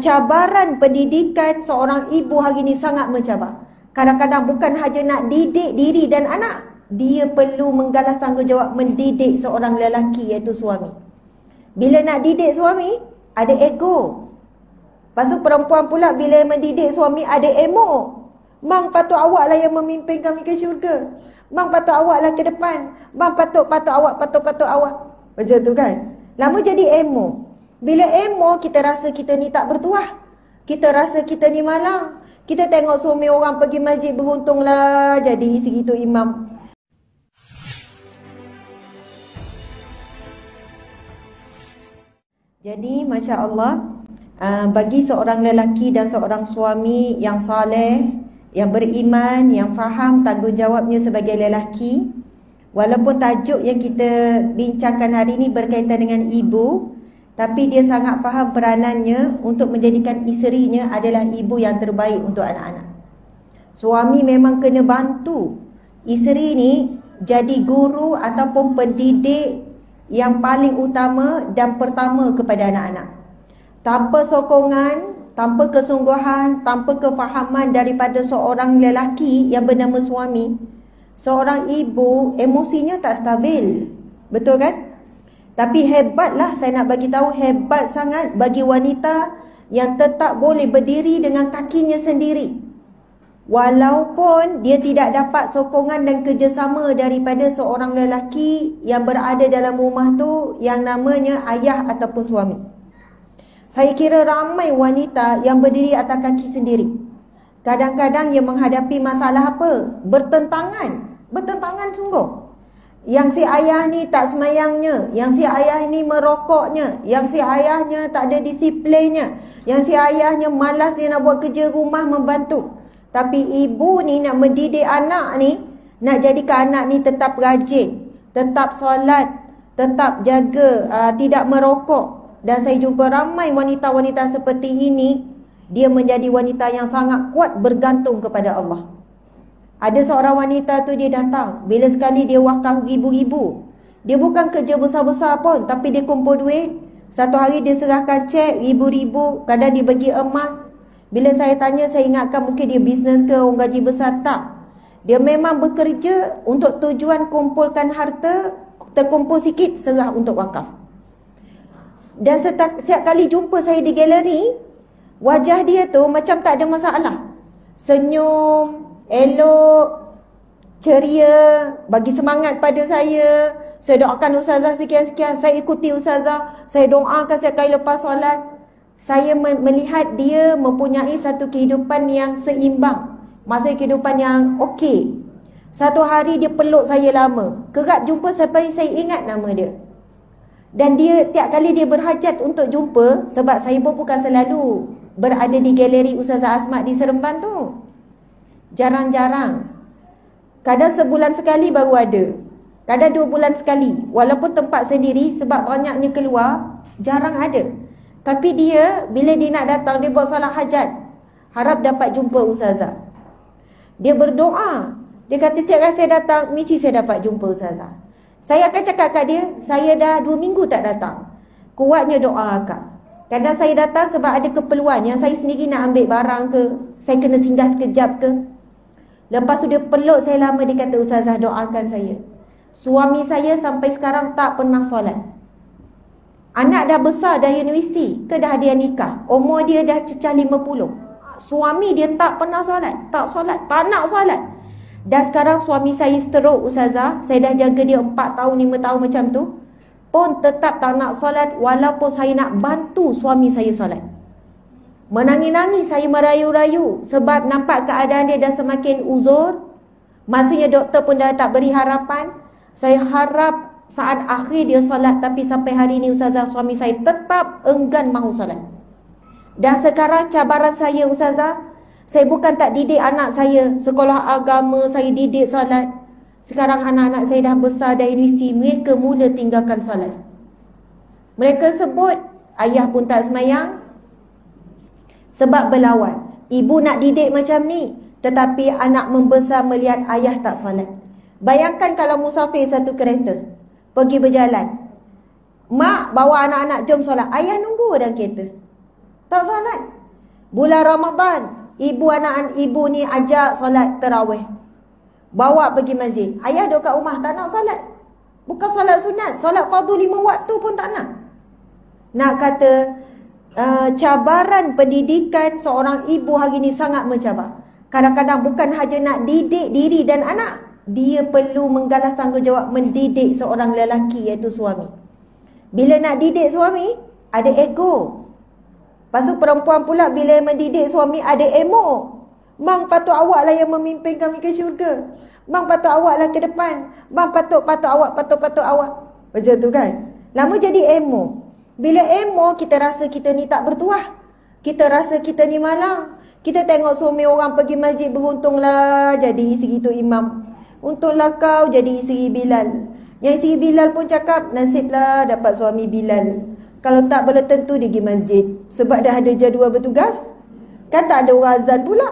cabaran pendidikan seorang ibu hari ni sangat mencabar. Kadang-kadang bukan hanya nak didik diri dan anak, dia perlu menggalas tanggungjawab mendidik seorang lelaki iaitu suami. Bila nak didik suami, ada ego. Lepas tu perempuan pula bila mendidik suami ada emo. Bang, patut awak lah yang memimpin kami ke syurga. Bang, patut awak lah ke depan. Bang, patut awak. Macam tu kan. Lama jadi emo. Bila emo, kita rasa kita ni tak bertuah. Kita rasa kita ni malang. Kita tengok suami orang pergi masjid, beruntunglah jadi segitu imam. Jadi, Masya Allah, bagi seorang lelaki dan seorang suami yang saleh, yang beriman, yang faham tanggungjawabnya sebagai lelaki, walaupun tajuk yang kita bincangkan hari ini berkaitan dengan ibu, tapi dia sangat faham peranannya untuk menjadikan isterinya adalah ibu yang terbaik untuk anak-anak. Suami memang kena bantu isteri ni jadi guru ataupun pendidik yang paling utama dan pertama kepada anak-anak. Tanpa sokongan, tanpa kesungguhan, tanpa kefahaman daripada seorang lelaki yang bernama suami, seorang ibu emosinya tak stabil. Betul kan? Tapi hebatlah, saya nak bagi tahu, hebat sangat bagi wanita yang tetap boleh berdiri dengan kakinya sendiri. Walaupun dia tidak dapat sokongan dan kerjasama daripada seorang lelaki yang berada dalam rumah tu yang namanya ayah ataupun suami. Saya kira ramai wanita yang berdiri atas kaki sendiri. Kadang-kadang ia menghadapi masalah apa? Bertentangan sungguh. Yang si ayah ni tak semayangnya, yang si ayah ni merokoknya, yang si ayahnya tak ada disiplinnya, yang si ayahnya malas dia nak buat kerja rumah membantu. Tapi ibu ni nak mendidik anak ni, nak jadikan anak ni tetap rajin, tetap solat, tetap jaga, tidak merokok. Dan saya jumpa ramai wanita-wanita seperti ini, dia menjadi wanita yang sangat kuat bergantung kepada Allah. Ada seorang wanita tu dia datang, bila sekali dia wakaf ribu-ribu. Dia bukan kerja besar-besar pun, tapi dia kumpul duit. Satu hari dia serahkan cek ribu-ribu, kadang dia bagi emas. Bila saya tanya, saya ingatkan mungkin dia bisnes ke, orang gaji besar. Tak. Dia memang bekerja untuk tujuan kumpulkan harta, terkumpul sikit, serah untuk wakaf. Dan setiap kali jumpa saya di galeri, wajah dia tu macam tak ada masalah. Senyum, elok, ceria, bagi semangat pada saya. Saya doakan ustazah sekian-sekian, saya ikuti ustazah, saya doakan setiap kali lepas solat. Saya melihat dia mempunyai satu kehidupan yang seimbang, maksudnya kehidupan yang okey. Satu hari dia peluk saya lama, kerap jumpa sampai saya ingat nama dia. Dan dia tiap kali dia berhajat untuk jumpa, sebab saya pun bukan selalu berada di galeri Ustazah Asmat di Seremban tu. Jarang-jarang. Kadang sebulan sekali baru ada. Kadang 2 bulan sekali. Walaupun tempat sendiri, sebab banyaknya keluar, jarang ada. Tapi dia, bila dia nak datang, dia buat solat hajat, harap dapat jumpa Ustazah. Dia berdoa. Dia kata setiap kali saya datang, mesti saya dapat jumpa Ustazah. Saya akan cakap kat dia, saya dah 2 minggu tak datang. Kuatnya doa akak. Kadang saya datang sebab ada keperluan yang saya sendiri nak ambil barang ke, saya kena singgah sekejap ke. Lepas tu dia peluk saya lama, dia kata, Ustazah doakan saya. Suami saya sampai sekarang tak pernah solat. Anak dah besar, dah universiti, ke dah dia nikah. Umur dia dah cecah 50. Suami dia tak pernah solat, tak nak solat. Dan sekarang suami saya stroke Ustazah. Saya dah jaga dia 4 tahun, 5 tahun macam tu, pun tetap tak nak solat, walaupun saya nak bantu suami saya solat. Menangis-nangis saya merayu-rayu, sebab nampak keadaan dia dah semakin uzur. Maksudnya doktor pun dah tak beri harapan. Saya harap saat akhir dia solat, tapi sampai hari ini Ustazah, suami saya tetap enggan mahu solat. Dan sekarang cabaran saya Ustazah, saya bukan tak didik anak saya sekolah agama, saya didik solat. Sekarang anak-anak saya dah besar, dah universiti, mereka mula tinggalkan solat. Mereka sebut ayah pun tak semayang sebab berlawan. Ibu nak didik macam ni, tetapi anak membesar melihat ayah tak solat. Bayangkan kalau musafir satu kereta, pergi berjalan, mak bawa anak-anak jom solat, ayah nunggu dalam kereta. Tak solat. Bulan Ramadan, ibu ni ajak solat tarawih, bawa pergi masjid. Ayah duduk kat rumah tak nak solat. Bukan solat sunat, solat fardu 5 waktu pun tak nak. Nak kata cabaran pendidikan seorang ibu hari ni sangat mencabar. Kadang-kadang bukan sahaja nak didik diri dan anak, dia perlu menggalas tanggungjawab mendidik seorang lelaki, iaitu suami. Bila nak didik suami, ada ego. Lepas tu perempuan pula bila mendidik suami ada emo. Bang, patut awak lah yang memimpin kami ke syurga. Bang, patut awak lah ke depan. Bang, patut awak, patut awak. Macam tu kan. Lama jadi emo. Bila emo, kita rasa kita ni tak bertuah. Kita rasa kita ni malang. Kita tengok suami orang pergi masjid, beruntunglah jadi isteri tu imam. Untunglah kau jadi isteri Bilal. Yang isteri Bilal pun cakap, nasiblah dapat suami Bilal. Kalau tak, boleh tentu dia pergi masjid. Sebab dah ada jadual bertugas. Kan tak ada orang azan pula.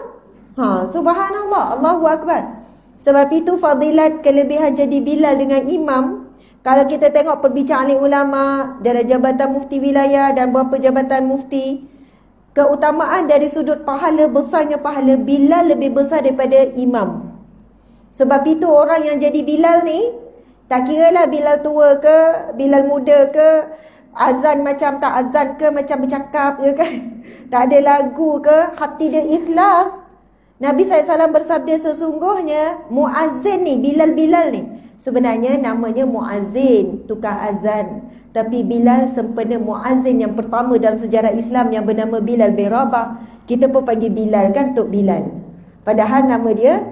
Subhanallah, Allahu Akbar. Sebab itu fadilat kelebihan jadi Bilal dengan imam. Kalau kita tengok perbicaraan ulama dalam jabatan mufti wilayah dan beberapa jabatan mufti, keutamaan dari sudut pahala, besarnya pahala Bilal lebih besar daripada imam. Sebab itu orang yang jadi Bilal ni, tak kira lah Bilal tua ke, Bilal muda ke, azan macam tak azan ke, macam bercakap je kan, tak ada lagu ke, hati dia ikhlas. Nabi SAW bersabda, sesungguhnya muazzin ni, Bilal ni, sebenarnya namanya muazzin, tukang azan. Tapi Bilal sempena muazzin yang pertama dalam sejarah Islam yang bernama Bilal bin Rabah. Kita pun panggil Bilal kan, Tok Bilal. Padahal nama dia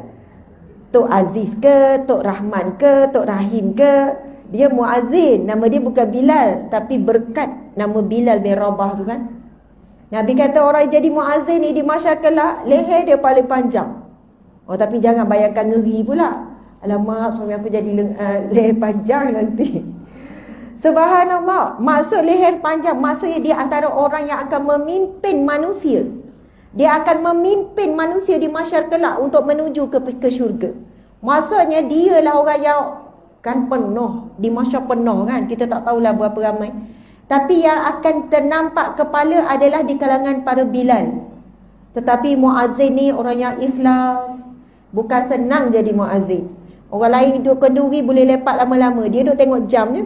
Tok Aziz ke, Tok Rahman ke, Tok Rahim ke. Dia muazzin, nama dia bukan Bilal, tapi berkat nama Bilal bin Rabah tu kan. Nabi kata orang jadi muazzin ni di masyarakat kelak, leher dia paling panjang. Oh, tapi jangan bayangkan ngeri pula. Alamak, suami aku jadi leher panjang nanti. Subhanallah, maksud leher panjang, maksudnya dia antara orang yang akan memimpin manusia. Dia akan memimpin manusia di masyarakat kelak untuk menuju ke syurga. Maksudnya dia lah orang yang kan penuh, di masyarakat penuh kan, kita tak tahulah berapa ramai. Tapi yang akan ternampak kepala adalah di kalangan para Bilal. Tetapi muazzin ni orang yang ikhlas. Bukan senang jadi muazzin. Orang lain duduk kenduri boleh lepak lama-lama, dia duduk tengok jam je.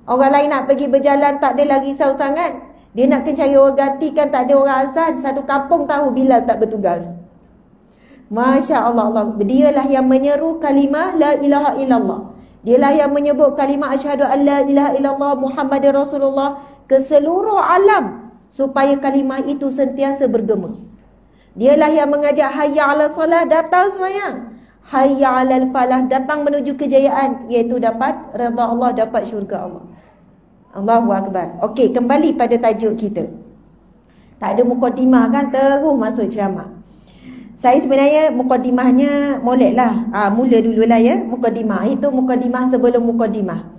Orang lain nak pergi berjalan tak adalah risau sangat. Dia nak cari orang gantikan, tak ada orang azan. Satu kampung tahu Bilal tak bertugas. Masya Allah, dialah yang menyeru kalimah la ilaha illallah. Dialah yang menyebut kalimah asyhadu an la ilaha illallah Muhammadur Rasulullah ke seluruh alam supaya kalimah itu sentiasa bergema. Dialah yang mengajak hayya 'ala salah, datang sembahyang. Hayya 'alal falah, datang menuju kejayaan, iaitu dapat redha Allah, dapat syurga Allah. Allahu Akbar. Okey, kembali pada tajuk kita. Tak ada mukadimah kan, terus masuk ceramah. Saya sebenarnya mukadimahnya moleklah. Mula dululah ya mukadimah. Itu mukadimah sebelum mukadimah.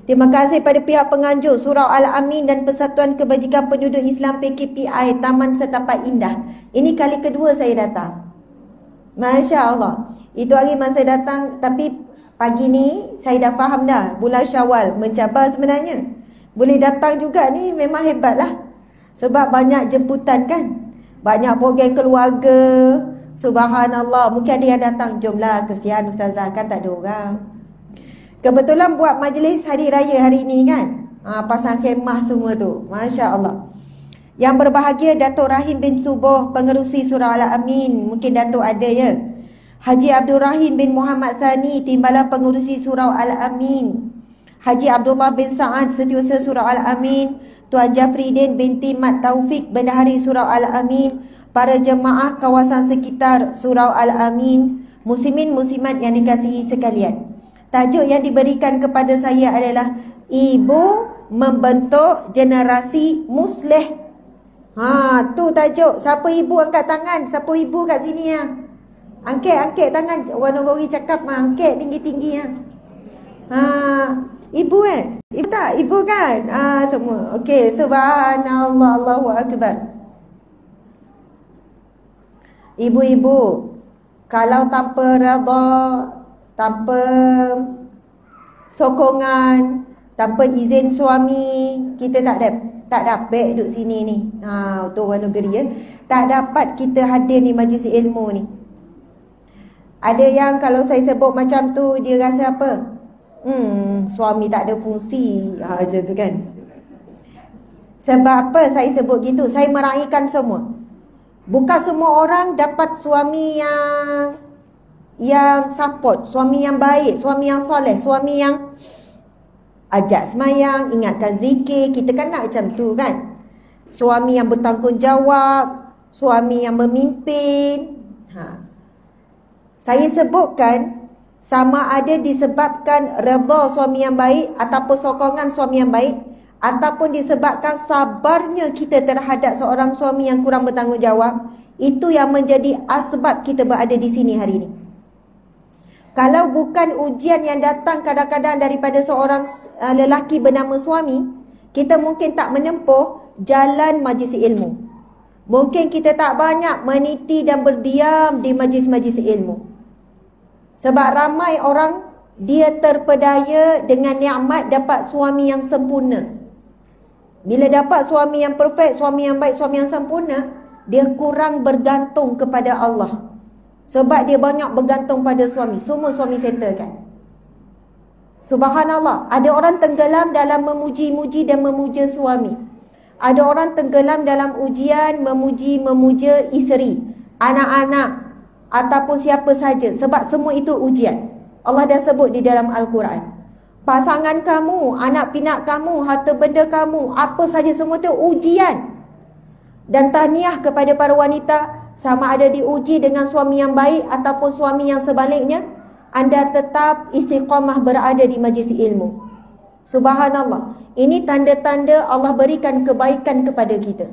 Terima kasih pada pihak penganjur Surau Al-Amin dan Persatuan Kebajikan Penduduk Islam PKPI Taman Setapak Indah. Ini kali kedua saya datang. Masya Allah. Itu hari masa datang, tapi pagi ni saya dah faham dah. Bulan Syawal mencabar sebenarnya. Boleh datang juga ni memang hebat lah. Sebab banyak jemputan kan. Banyak program keluarga. Subhanallah, mungkin ada yang datang, jomlah kesian ustazah kan tak ada orang. Kebetulan buat majlis hari raya hari ni kan. Pasang khemah semua tu. Masya Allah. Yang berbahagia Datuk Rahim bin Subuh, pengerusi Surau Al-Amin. Mungkin Datuk ada ya. Haji Abdul Rahim bin Muhammad Thani, Timbalan Pengerusi Surau Al-Amin. Haji Abdullah bin Sa'ad, Setiausaha Surau Al-Amin. Tuan Jafridin binti Mat Taufik, Bendahari Surau Al-Amin. Para jemaah kawasan sekitar Surau Al-Amin, muslimin muslimat yang dikasihi sekalian. Tajuk yang diberikan kepada saya adalah Ibu Membentuk Generasi Musleh. Tu tajuk. Siapa ibu angkat tangan? Siapa ibu kat sini ya? Angkat tangan. Orang-orang cakap angkat tinggi-tinggi ya. Ibu Ibu tak? Ibu kan? Semua. Okey, subhanallah, Allahu Akbar. Ibu-ibu, kalau tanpa redha, tanpa sokongan, tanpa izin suami, kita tak dapat duduk sini ni. Tu orang negeri ya. Tak dapat kita hadir ni majlis ilmu ni. Ada yang kalau saya sebut macam tu, dia rasa apa? Suami tak ada fungsi. Macam tu kan. Sebab apa saya sebut gitu? Saya meraihkan semua. Bukan semua orang dapat suami yang support, suami yang baik, suami yang soleh, suami yang ajak semayang, ingatkan zikir. Kita kan nak macam tu kan. Suami yang bertanggungjawab, suami yang memimpin. Saya sebutkan sama ada disebabkan redha suami yang baik ataupun sokongan suami yang baik, ataupun disebabkan sabarnya kita terhadap seorang suami yang kurang bertanggungjawab. Itu yang menjadi asbab kita berada di sini hari ini. Kalau bukan ujian yang datang kadang-kadang daripada seorang lelaki bernama suami, kita mungkin tak menempuh jalan majlis ilmu. Mungkin kita tak banyak meniti dan berdiam di majlis-majlis ilmu. Sebab ramai orang dia terpedaya dengan nikmat dapat suami yang sempurna. Bila dapat suami yang perfect, suami yang baik, suami yang sempurna, dia kurang bergantung kepada Allah. Sebab dia banyak bergantung pada suami. Semua suami settlekan. Subhanallah. Ada orang tenggelam dalam memuji-muji dan memuja suami. Ada orang tenggelam dalam ujian memuji-memuja isteri, anak-anak, ataupun siapa saja. Sebab semua itu ujian. Allah dah sebut di dalam Al-Quran. Pasangan kamu, anak pinak kamu, harta benda kamu, apa saja semua itu ujian. Dan tahniah kepada para wanita, sama ada diuji dengan suami yang baik ataupun suami yang sebaliknya, anda tetap istiqamah berada di majlis ilmu. Subhanallah. Ini tanda-tanda Allah berikan kebaikan kepada kita.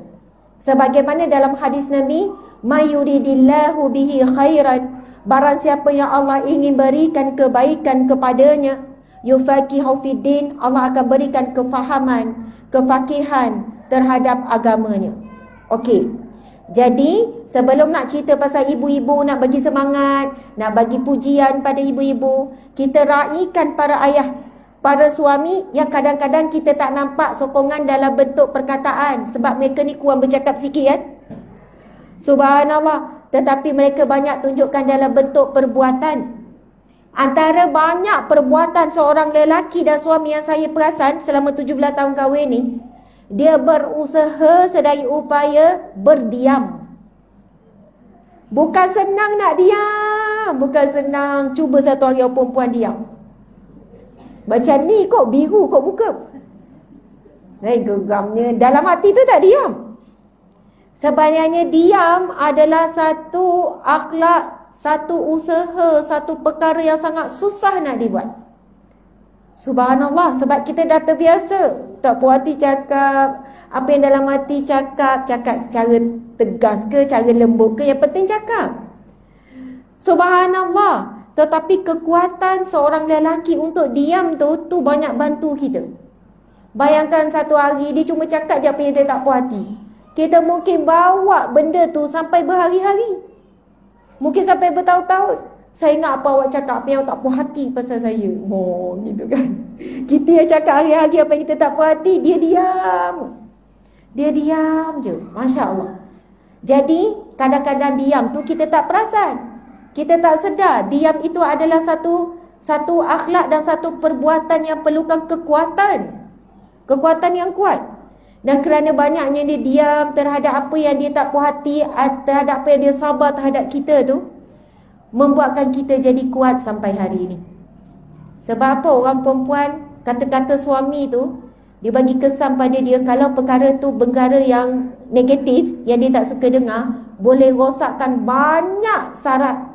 Sebagaimana dalam hadis Nabi, "May yuridillahu bihi khairan", barang siapa yang Allah ingin berikan kebaikan kepadanya, yufaqihu fiddin, Allah akan berikan kefahaman, kefakihan terhadap agamanya. Okey. Jadi, sebelum nak cerita pasal ibu-ibu, nak bagi semangat, nak bagi pujian pada ibu-ibu, kita raikan para ayah, para suami yang kadang-kadang kita tak nampak sokongan dalam bentuk perkataan. Sebab mereka ni kurang bercakap sikit kan. Subhanallah. Tetapi mereka banyak tunjukkan dalam bentuk perbuatan. Antara banyak perbuatan seorang lelaki dan suami yang saya perasan selama 17 tahun kahwin ni, dia berusaha sedaya upaya berdiam. Bukan senang nak diam. Bukan senang. Cuba satu hari orang perempuan diam. Macam ni kok biru kok buka. Geramnya. Dalam hati tu tak diam. Sebenarnya diam adalah satu akhlak, satu usaha, satu perkara yang sangat susah nak dibuat. Subhanallah. Sebab kita dah terbiasa. Tak puas hati cakap, apa yang dalam hati cakap cara tegas ke, cara lembut ke, yang penting cakap. Subhanallah. Tetapi kekuatan seorang lelaki untuk diam tu banyak bantu kita. Bayangkan satu hari dia cuma cakap je apa yang dia tak puas hati. Kita mungkin bawa benda tu sampai berhari-hari. Mungkin sampai bertahun-tahun. Saya ingat apa awak cakap, apa yang tak puas hati pasal saya. Gitu kan. Kita yang cakap hari-hari apa yang kita tak puas hati, dia diam. Dia diam je. Masya Allah. Jadi, kadang-kadang diam tu kita tak perasan. Kita tak sedar. Diam itu adalah satu akhlak dan satu perbuatan yang perlukan kekuatan. Kekuatan yang kuat. Dan kerana banyaknya dia diam terhadap apa yang dia tak puas hati, terhadap apa yang dia sabar terhadap kita tu, membuatkan kita jadi kuat sampai hari ini. Sebab apa orang perempuan, kata-kata suami tu, dia bagi kesan pada dia kalau perkara tu perkara yang negatif, yang dia tak suka dengar, boleh rosakkan banyak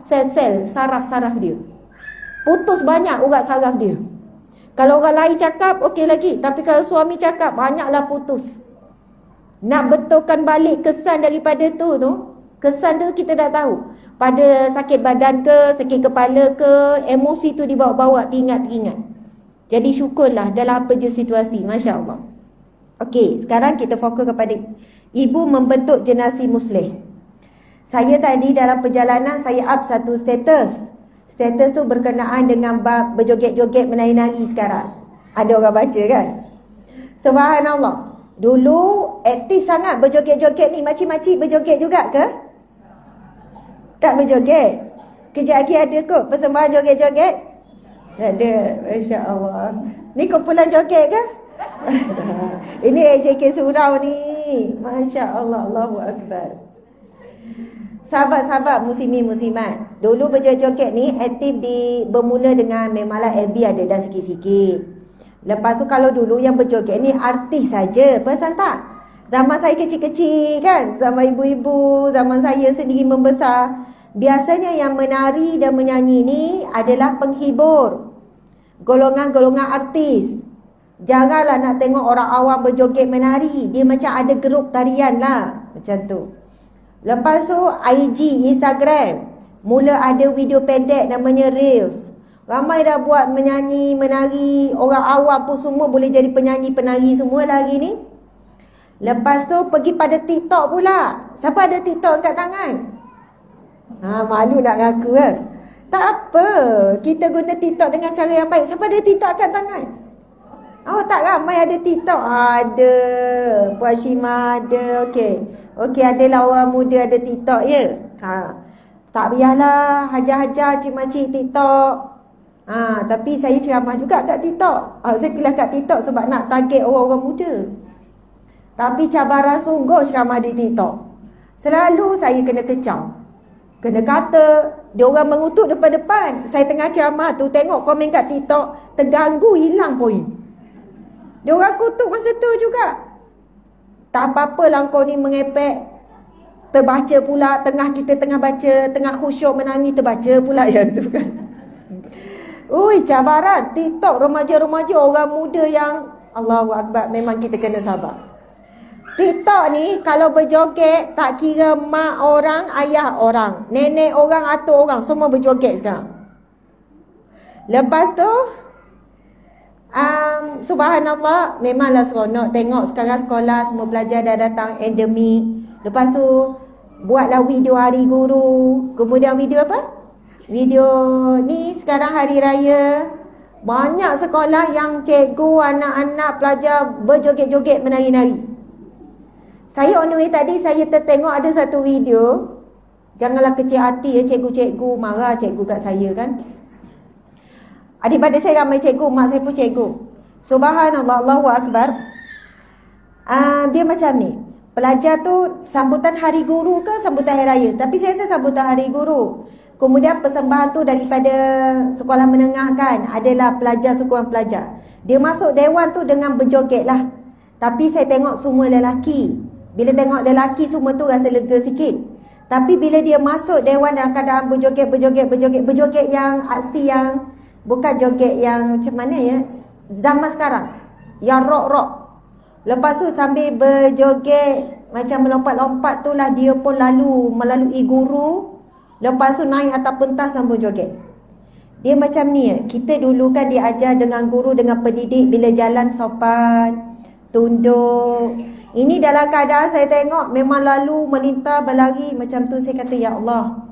sel-sel saraf-saraf dia. Putus banyak urat saraf dia. Kalau orang lain cakap, okey lagi. Tapi kalau suami cakap, banyaklah putus. Nak betulkan balik kesan daripada tu, kesan tu kita dah tahu. Pada sakit badan ke, sakit kepala ke, emosi tu dibawa-bawa, teringat-teringat. Jadi syukurlah dalam apa je situasi. Masya Allah. Okey, sekarang kita fokus kepada ibu membentuk generasi muslih. Saya tadi dalam perjalanan, saya up satu status. Status tu berkenaan dengan bab berjoget-joget menari-nari sekarang. Ada orang baca kan? Subhanallah. Dulu aktif sangat berjoget-joget ni. Makcik-makcik berjoget juga ke? Tak berjoget? Kejap lagi ada kot persembahan joget-joget? Tak ada. Masya Allah. Ni kumpulan joget ke? Ini AJK Surau ni. Masya Allah. Allahu Akbar. Sahabat-sahabat muslimin-muslimat, dulu berjoget-joget ni aktif bermula dengan memanglah LB ada dah sikit-sikit. Lepas tu kalau dulu yang berjoget ni artis saja, perasan tak? Zaman saya kecil-kecil kan, zaman ibu-ibu, zaman saya sendiri membesar, biasanya yang menari dan menyanyi ni adalah penghibur, golongan-golongan artis. Janganlah nak tengok orang awam berjoget menari, dia macam ada grup tarian lah, macam tu. Lepas tu IG, Instagram, mula ada video pendek namanya Reels. Ramai dah buat menyanyi, menari. Orang awam pun semua boleh jadi penyanyi, penari semua lah hari ni. Lepas tu pergi pada TikTok pula. Siapa ada TikTok kat tangan? Malu nak ngaku kan? Tak apa, kita guna TikTok dengan cara yang baik. Siapa ada TikTok kat tangan? Oh, tak ramai ada TikTok. Ada. Puan Shima ada. Okey, adalah orang muda ada TikTok ya. Tak payahlah hajar-hajar cik-makcik TikTok. Tapi saya ceramah juga kat TikTok. Saya kelas kat TikTok sebab nak target orang-orang muda. Tapi cabaran sungguh ceramah di TikTok. Selalu saya kena kecam, kena kata, dia orang mengutuk depan-depan. Saya tengah ceramah tu tengok komen kat TikTok, terganggu, hilang poin. Dia orang kutuk masa tu juga. Tak apa-apalah kau ni mengepek. Terbaca pula, kita tengah baca, tengah khusyuk menangis, terbaca pula yang tu kan. Cabaran TikTok, remaja-remaja, orang muda yang Allahu Akbar, memang kita kena sabar. TikTok ni kalau berjoget, tak kira mak orang, ayah orang, nenek orang, atuk orang, semua berjoget sekarang. Lepas tu subhanallah, memanglah seronok tengok sekarang sekolah semua pelajar dah datang endemik. Lepas tu buatlah video hari guru. Kemudian video apa? Video ni sekarang hari raya, banyak sekolah yang cikgu, anak-anak, pelajar berjoget-joget menari-nari. Saya on the way tadi, saya tertengok ada satu video. Janganlah kecil hati ya cikgu-cikgu, marah cikgu kat saya kan. Adik-adik saya ramai cikgu, mak saya pun cikgu. Subhanallah, Allahu Akbar. Dia macam ni, pelajar tu sambutan hari guru ke sambutan hari raya? Tapi saya rasa sambutan hari guru. Kemudian persembahan tu daripada sekolah menengah kan, adalah pelajar sekurang pelajar. Dia masuk dewan tu dengan berjoget lah. Tapi saya tengok semua lelaki. Bila tengok lelaki semua tu rasa lega sikit. Tapi bila dia masuk dewan dalam keadaan berjoget yang aksi, yang bukan joget yang macam mana ya, zaman sekarang, yang rock. Lepas tu sambil berjoget macam melompat-lompat tu lah, dia pun melalui guru. Lepas tu naik atas pentas sambil joget. Dia macam ni ya. Kita dulu kan diajar dengan guru, dengan pendidik, bila jalan sopan, tunduk. Ini dalam keadaan saya tengok memang lalu melintas, berlari macam tu. Saya kata ya Allah,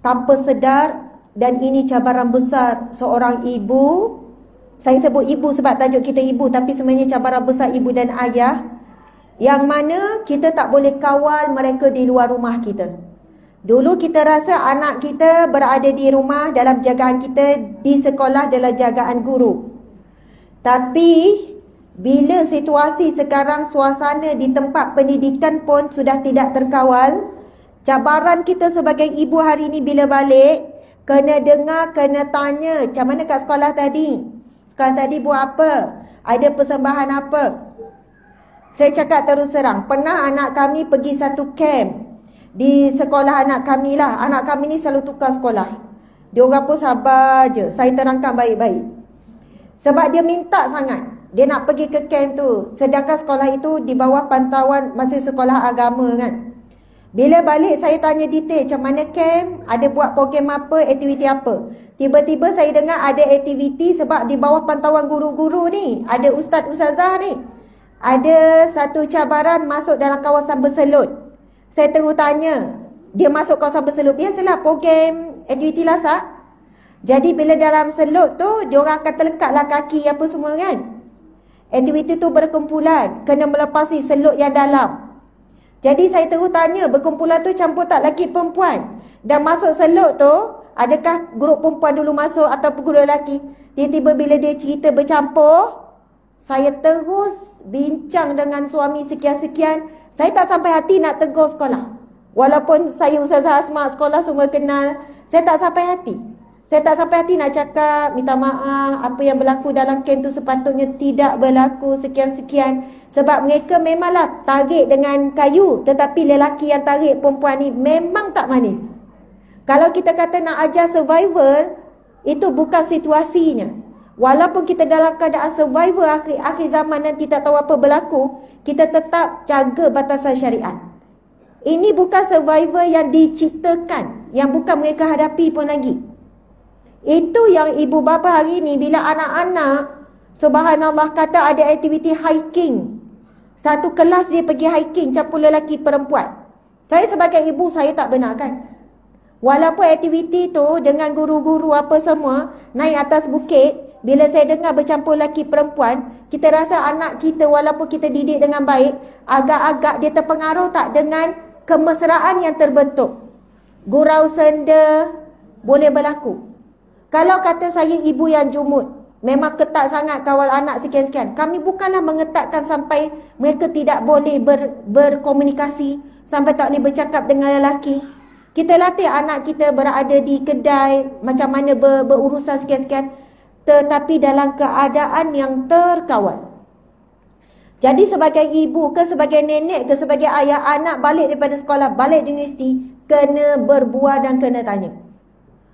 tanpa sedar, dan ini cabaran besar seorang ibu. Saya sebut ibu sebab tajuk kita ibu, tapi sebenarnya cabaran besar ibu dan ayah, yang mana kita tak boleh kawal mereka di luar rumah kita. Dulu kita rasa anak kita berada di rumah dalam jagaan kita, di sekolah dalam jagaan guru. Tapi bila situasi sekarang, suasana di tempat pendidikan pun sudah tidak terkawal, cabaran kita sebagai ibu hari ini bila balik, kena dengar, kena tanya, macam mana kat sekolah tadi? Sekolah tadi buat apa? Ada persembahan apa? Saya cakap terus terang, pernah anak kami pergi satu camp di sekolah anak kami lah. Anak kami ni selalu tukar sekolah. Dia orang pun sabar je. Saya terangkan baik-baik. Sebab dia minta sangat, dia nak pergi ke camp tu. Sedangkan sekolah itu di bawah pantauan masih sekolah agama kan. Bila balik saya tanya detail, macam mana camp, ada buat program apa, aktiviti apa. Tiba-tiba saya dengar ada aktiviti sebab di bawah pantauan guru-guru ni, ada ustaz-ustazah ni, ada satu cabaran masuk dalam kawasan berselut. Saya terus tanya, dia masuk kawasan berselut, biasalah program aktiviti lasak. Jadi bila dalam selut tu, diorang akan terlekatlah kaki apa semua kan. Aktiviti tu berkumpulan, kena melepasi seluk yang dalam. Jadi saya terus tanya, berkumpulan tu campur tak lelaki perempuan? Dan masuk seluk tu, adakah grup perempuan dulu masuk ataupun grup lelaki? Tiba-tiba bila dia cerita bercampur, saya terus bincang dengan suami sekian-sekian. Saya tak sampai hati nak tegur sekolah. Walaupun saya Ustazah Asma, sekolah semua kenal, saya tak sampai hati. Saya tak sampai hati nak cakap, minta maaf, apa yang berlaku dalam camp tu sepatutnya tidak berlaku, sekian-sekian. Sebab mereka memanglah tarik dengan kayu, tetapi lelaki yang tarik perempuan ni memang tak manis. Kalau kita kata nak ajar survival, itu bukan situasinya. Walaupun kita dalam keadaan survival akhir zaman nanti tak tahu apa berlaku, kita tetap jaga batasan syariat. Ini bukan survival yang diciptakan, yang bukan mereka hadapi pun lagi. Itu yang ibu bapa hari ni bila anak-anak, subhanallah, kata ada aktiviti hiking. Satu kelas dia pergi hiking campur lelaki perempuan. Saya sebagai ibu, saya tak benarkan. Walaupun aktiviti tu dengan guru-guru apa semua naik atas bukit, bila saya dengar bercampur lelaki perempuan, kita rasa anak kita walaupun kita didik dengan baik, agak-agak dia terpengaruh tak dengan kemesraan yang terbentuk. Gurau senda boleh berlaku. Kalau kata saya ibu yang jumud, memang ketat sangat kawal anak sekian-sekian, kami bukanlah mengetatkan sampai mereka tidak boleh berkomunikasi, sampai tak boleh bercakap dengan lelaki. Kita latih anak kita berada di kedai, macam mana berurusan sekian-sekian, tetapi dalam keadaan yang terkawal. Jadi sebagai ibu ke, sebagai nenek ke, sebagai ayah, anak balik daripada sekolah, balik di universiti, kena berbual dan kena tanya.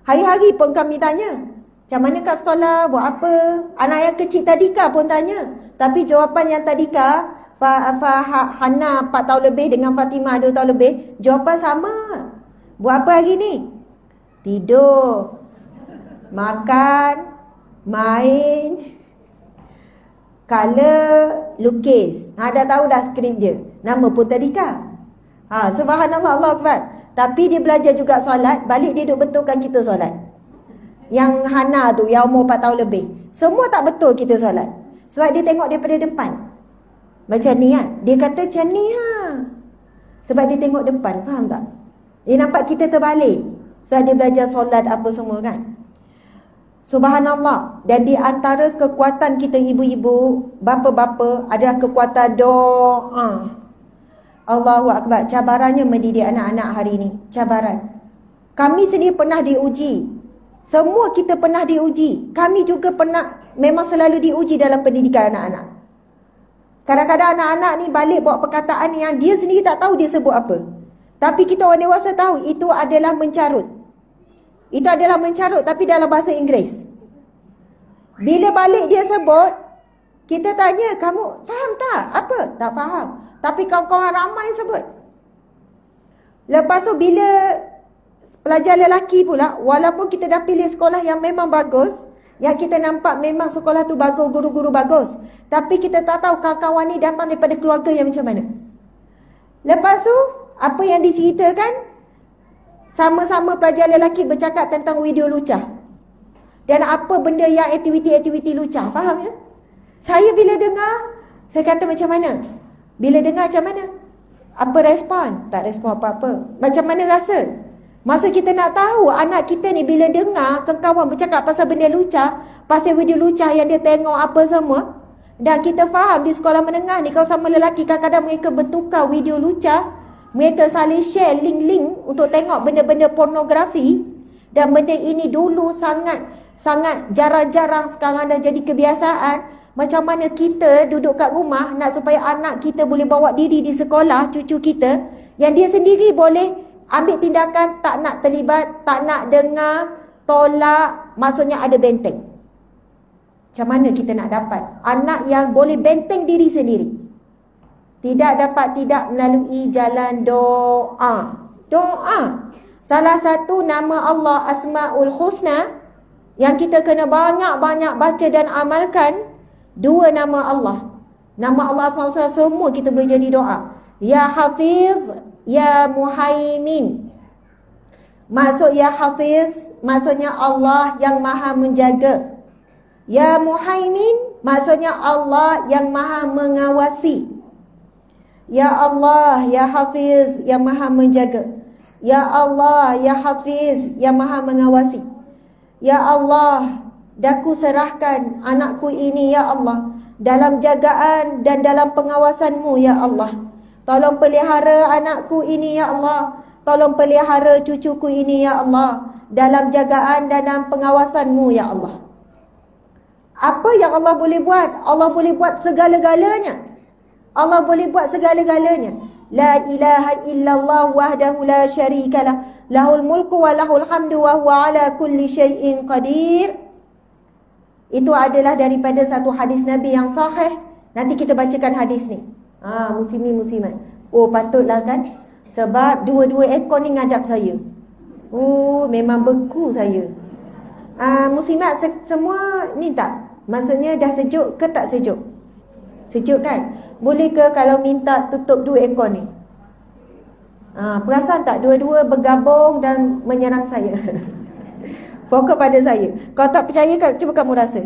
Hari-hari pun kami tanya, macam mana kat sekolah, buat apa? Anak yang kecil tadika pun tanya. Tapi jawapan yang tadika, Hana 4 tahun lebih dengan Fatimah 2 tahun lebih, jawapan sama. Buat apa hari ni? Tidur, makan, main, color, lukis. Dah tahu dah skrip dia. Nama pun tadika. Subhanallah, Allah Akbar. Tapi dia belajar juga solat, balik dia duk betulkan kita solat. Yang Hana tu, yang umur 4 tahun lebih, semua tak betul kita solat. Sebab dia tengok daripada depan. Macam ni kan, dia kata macam ni sebab dia tengok depan, faham tak? Dia nampak kita terbalik. Sebab dia belajar solat apa semua kan. Subhanallah. Dan di antara kekuatan kita ibu-ibu, bapa-bapa, adalah kekuatan doa. Allahu Akbar. Cabarannya mendidik anak-anak hari ini. Cabaran. Kami sendiri pernah diuji. Semua kita pernah diuji. Kami juga pernah, memang selalu diuji dalam pendidikan anak-anak. Kadang-kadang anak-anak ni balik bawa perkataan yang dia sendiri tak tahu dia sebut apa. Tapi kita orang dewasa tahu itu adalah mencarut. Itu adalah mencarut tapi dalam bahasa Inggeris. Bila balik dia sebut, kita tanya, kamu faham tak? Apa? Tak faham. Tapi kawan-kawan ramai sebut. Lepas tu bila pelajar lelaki pula, walaupun kita dah pilih sekolah yang memang bagus, yang kita nampak memang sekolah tu bagus, guru-guru bagus, tapi kita tak tahu kawan-kawan ni datang daripada keluarga yang macam mana. Lepas tu, apa yang diceritakan, sama-sama pelajar lelaki bercakap tentang video lucah. Dan apa benda yang aktiviti-aktiviti lucah, faham ya? Saya bila dengar, saya kata macam mana? Bila dengar macam mana? Apa respon? Tak respon apa-apa. Macam mana rasa? Maksud kita nak tahu anak kita ni bila dengar kawan bercakap pasal benda lucah, pasal video lucah yang dia tengok apa semua, dan kita faham di sekolah menengah ni kalau sama lelaki kadang-kadang mereka bertukar video lucah, mereka saling share link-link untuk tengok benda-benda pornografi, dan benda ini dulu sangat jarang-jarang, sekarang dah jadi kebiasaan. Macam mana kita duduk kat rumah nak supaya anak kita boleh bawa diri di sekolah, cucu kita, yang dia sendiri boleh ambil tindakan, tak nak terlibat, tak nak dengar, tolak, maksudnya ada benteng. Macam mana kita nak dapat anak yang boleh benteng diri sendiri? Tidak dapat tidak melalui jalan doa. Doa. Salah satu nama Allah Asmaul Husna yang kita kena banyak-banyak baca dan amalkan, 2 nama Allah. Nama Allah Asmaul Husna semua kita boleh jadi doa. Ya Hafiz, Ya Muhaimin. Maksud Ya Hafiz, maksudnya Allah yang maha menjaga. Ya Muhaimin, Maksudnya Allah yang maha mengawasi. Ya Allah, Ya Hafiz, yang maha menjaga. Ya Allah, Ya Hafiz, yang maha mengawasi. Ya Allah, daku serahkan anakku ini, Ya Allah, dalam jagaan dan dalam pengawasan-Mu, Ya Allah. Tolong pelihara anakku ini, Ya Allah. Tolong pelihara cucuku ini, Ya Allah, dalam jagaan dan dalam pengawasan-Mu, Ya Allah. Apa yang Allah boleh buat? Allah boleh buat segala-galanya. Allah boleh buat segala-galanya. La ilaha illallah wahdahu la syarikalah. Lahul mulku wa lahul hamdu wa huwa ala kulli syai'in qadir. Itu adalah daripada satu hadis Nabi yang sahih. Nanti kita bacakan hadis ni. Muslimin muslimat. Oh, patutlah kan? Sebab dua-dua ekor ni ngadap saya. Oh, memang beku saya. Muslimat semua ni tak? Maksudnya dah sejuk ke tak sejuk? Sejuk kan? Boleh ke kalau minta tutup dua ekor ni? Perasan tak dua-dua bergabung dan menyerang saya? Fokus pada saya. Kalau tak percaya, cuba kamu rasa.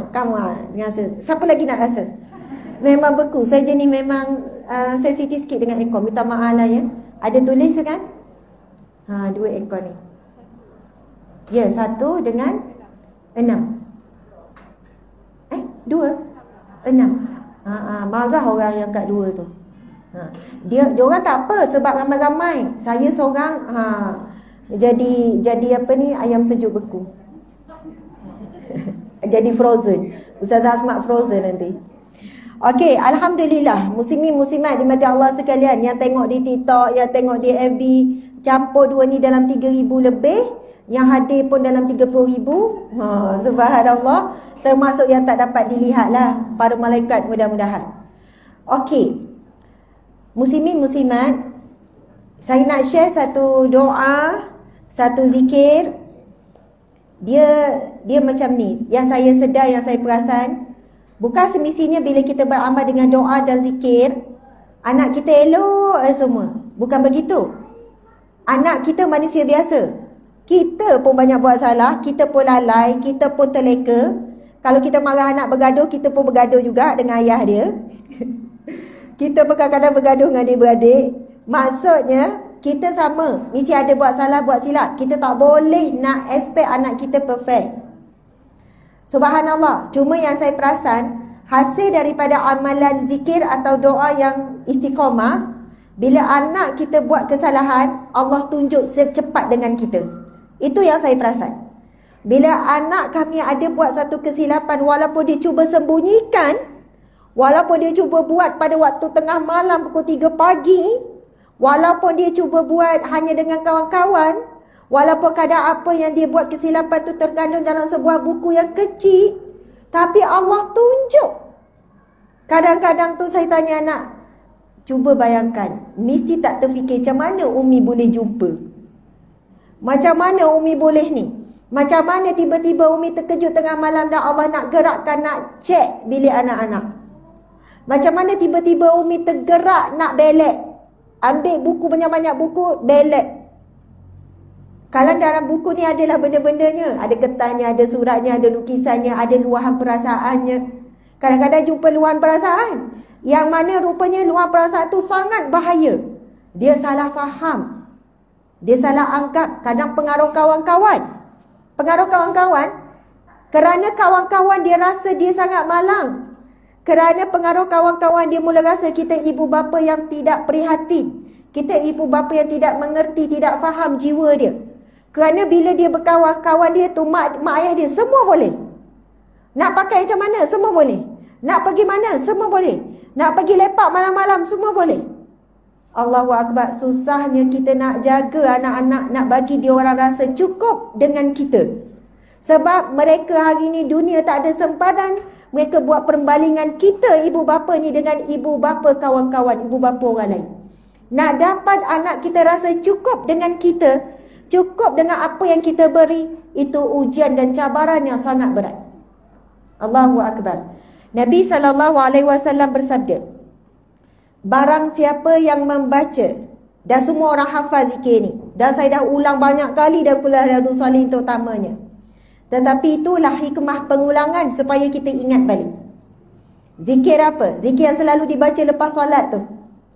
Kamu rasa. Siapa lagi nak rasa? Memang beku. Saya jenis memang sensitif sikit dengan ekor. Minta maaf lah ya. Ada tulis kan? Dua ekor ni. Ya, 1 dengan 6. 2 6. Marah orang yang kat 2 tu. Dia orang tak apa sebab ramai-ramai. Saya seorang jadi apa ni, ayam sejuk beku. Jadi frozen. Ustazah Asmat frozen nanti. Okey, alhamdulillah. Muslimin muslimat dimati Allah sekalian, yang tengok di TikTok, yang tengok di FB, campur dua ni dalam 3,000 lebih, yang hadir pun dalam 30,000. Subhanallah. Termasuk yang tak dapat dilihat lah, para malaikat mudah-mudahan. Okey, muslimin muslimat, saya nak share satu doa, satu zikir. Dia macam ni, yang saya sedar, yang saya perasan. Bukan semestinya bila kita beramal dengan doa dan zikir, anak kita elok semua. Bukan begitu. Anak kita manusia biasa. Kita pun banyak buat salah, kita pun lalai, kita pun terleka. Kalau kita marah anak bergaduh, kita pun bergaduh juga dengan ayah dia. Kita pun kadang-kadang bergaduh dengan adik-beradik. Maksudnya, kita sama. Mesti ada buat salah, buat silap. Kita tak boleh nak expect anak kita perfect. Subhanallah. Cuma yang saya perasan, hasil daripada amalan zikir atau doa yang istiqamah, bila anak kita buat kesalahan, Allah tunjuk secepat dengan kita. Itu yang saya perasan. Bila anak kami ada buat satu kesilapan, walaupun dia cuba sembunyikan, walaupun dia cuba buat pada waktu tengah malam pukul 3 pagi, walaupun dia cuba buat hanya dengan kawan-kawan, walaupun kadang apa yang dia buat kesilapan tu terkandung dalam sebuah buku yang kecil, tapi Allah tunjuk. Kadang-kadang tu saya tanya anak, cuba bayangkan, mesti tak terfikir macam mana Umi boleh jumpa, macam mana Umi boleh ni, macam mana tiba-tiba Umi terkejut tengah malam dan Allah nak gerakkan, nak cek bilik anak-anak. Macam mana tiba-tiba Umi tergerak nak belek, ambil buku, banyak-banyak buku, belek. Kalau dalam buku ni adalah benda-bendanya, ada kertasnya, ada suratnya, ada lukisannya, ada luahan perasaannya. Kadang-kadang jumpa luahan perasaan, yang mana rupanya luahan perasaan tu sangat bahaya. Dia salah faham, dia salah anggap. Kadang pengaruh kawan-kawan. Pengaruh kawan-kawan, kerana kawan-kawan dia rasa dia sangat malang. Kerana pengaruh kawan-kawan dia mula rasa kita ibu bapa yang tidak prihatin. Kita ibu bapa yang tidak mengerti, tidak faham jiwa dia. Kerana bila dia berkawan-kawan dia tu, mak ayah dia semua boleh. Nak pakai macam mana, semua boleh. Nak pergi mana, semua boleh. Nak pergi lepak malam-malam, semua boleh. Allahu Akbar. Susahnya kita nak jaga anak-anak, nak bagi dia orang rasa cukup dengan kita. Sebab mereka hari ni dunia tak ada sempadan. Mereka buat perbalingan kita ibu bapa ni dengan ibu bapa kawan-kawan, ibu bapa orang lain. Nak dapat anak kita rasa cukup dengan kita, cukup dengan apa yang kita beri, itu ujian dan cabaran yang sangat berat. Allahu Akbar. Nabi SAW bersabda, barang siapa yang membaca, dan semua orang hafaz zikir ni, dan saya dah ulang banyak kali dah kuliah Riyadhus Shalihin terutamanya. Tetapi itulah hikmah pengulangan supaya kita ingat balik. Zikir apa? Zikir yang selalu dibaca lepas solat tu.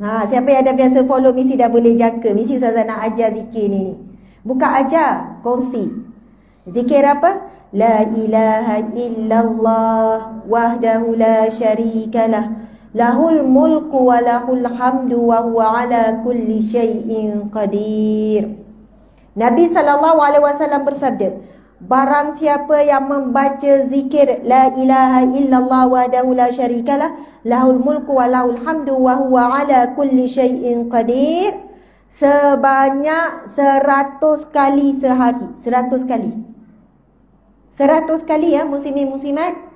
Siapa yang ada biasa follow mesti dah boleh jangka. Mesti Ustazah nak ajar zikir ni. Bukan ajar, kongsi. Zikir apa? La ilaha illallah wahdahu la syarikalah. Lahul mulku wa lahul hamdu wa huwa ala kulli syai'in qadir. Nabi SAW bersabda, barang siapa yang membaca zikir la ilaha illallah wahdahu la syarikalah, lahul mulku wa lahul hamdu wa huwa ala kulli syai'in qadir, sebanyak 100 kali sehari. 100 kali. 100 kali ya muslimin-muslimat.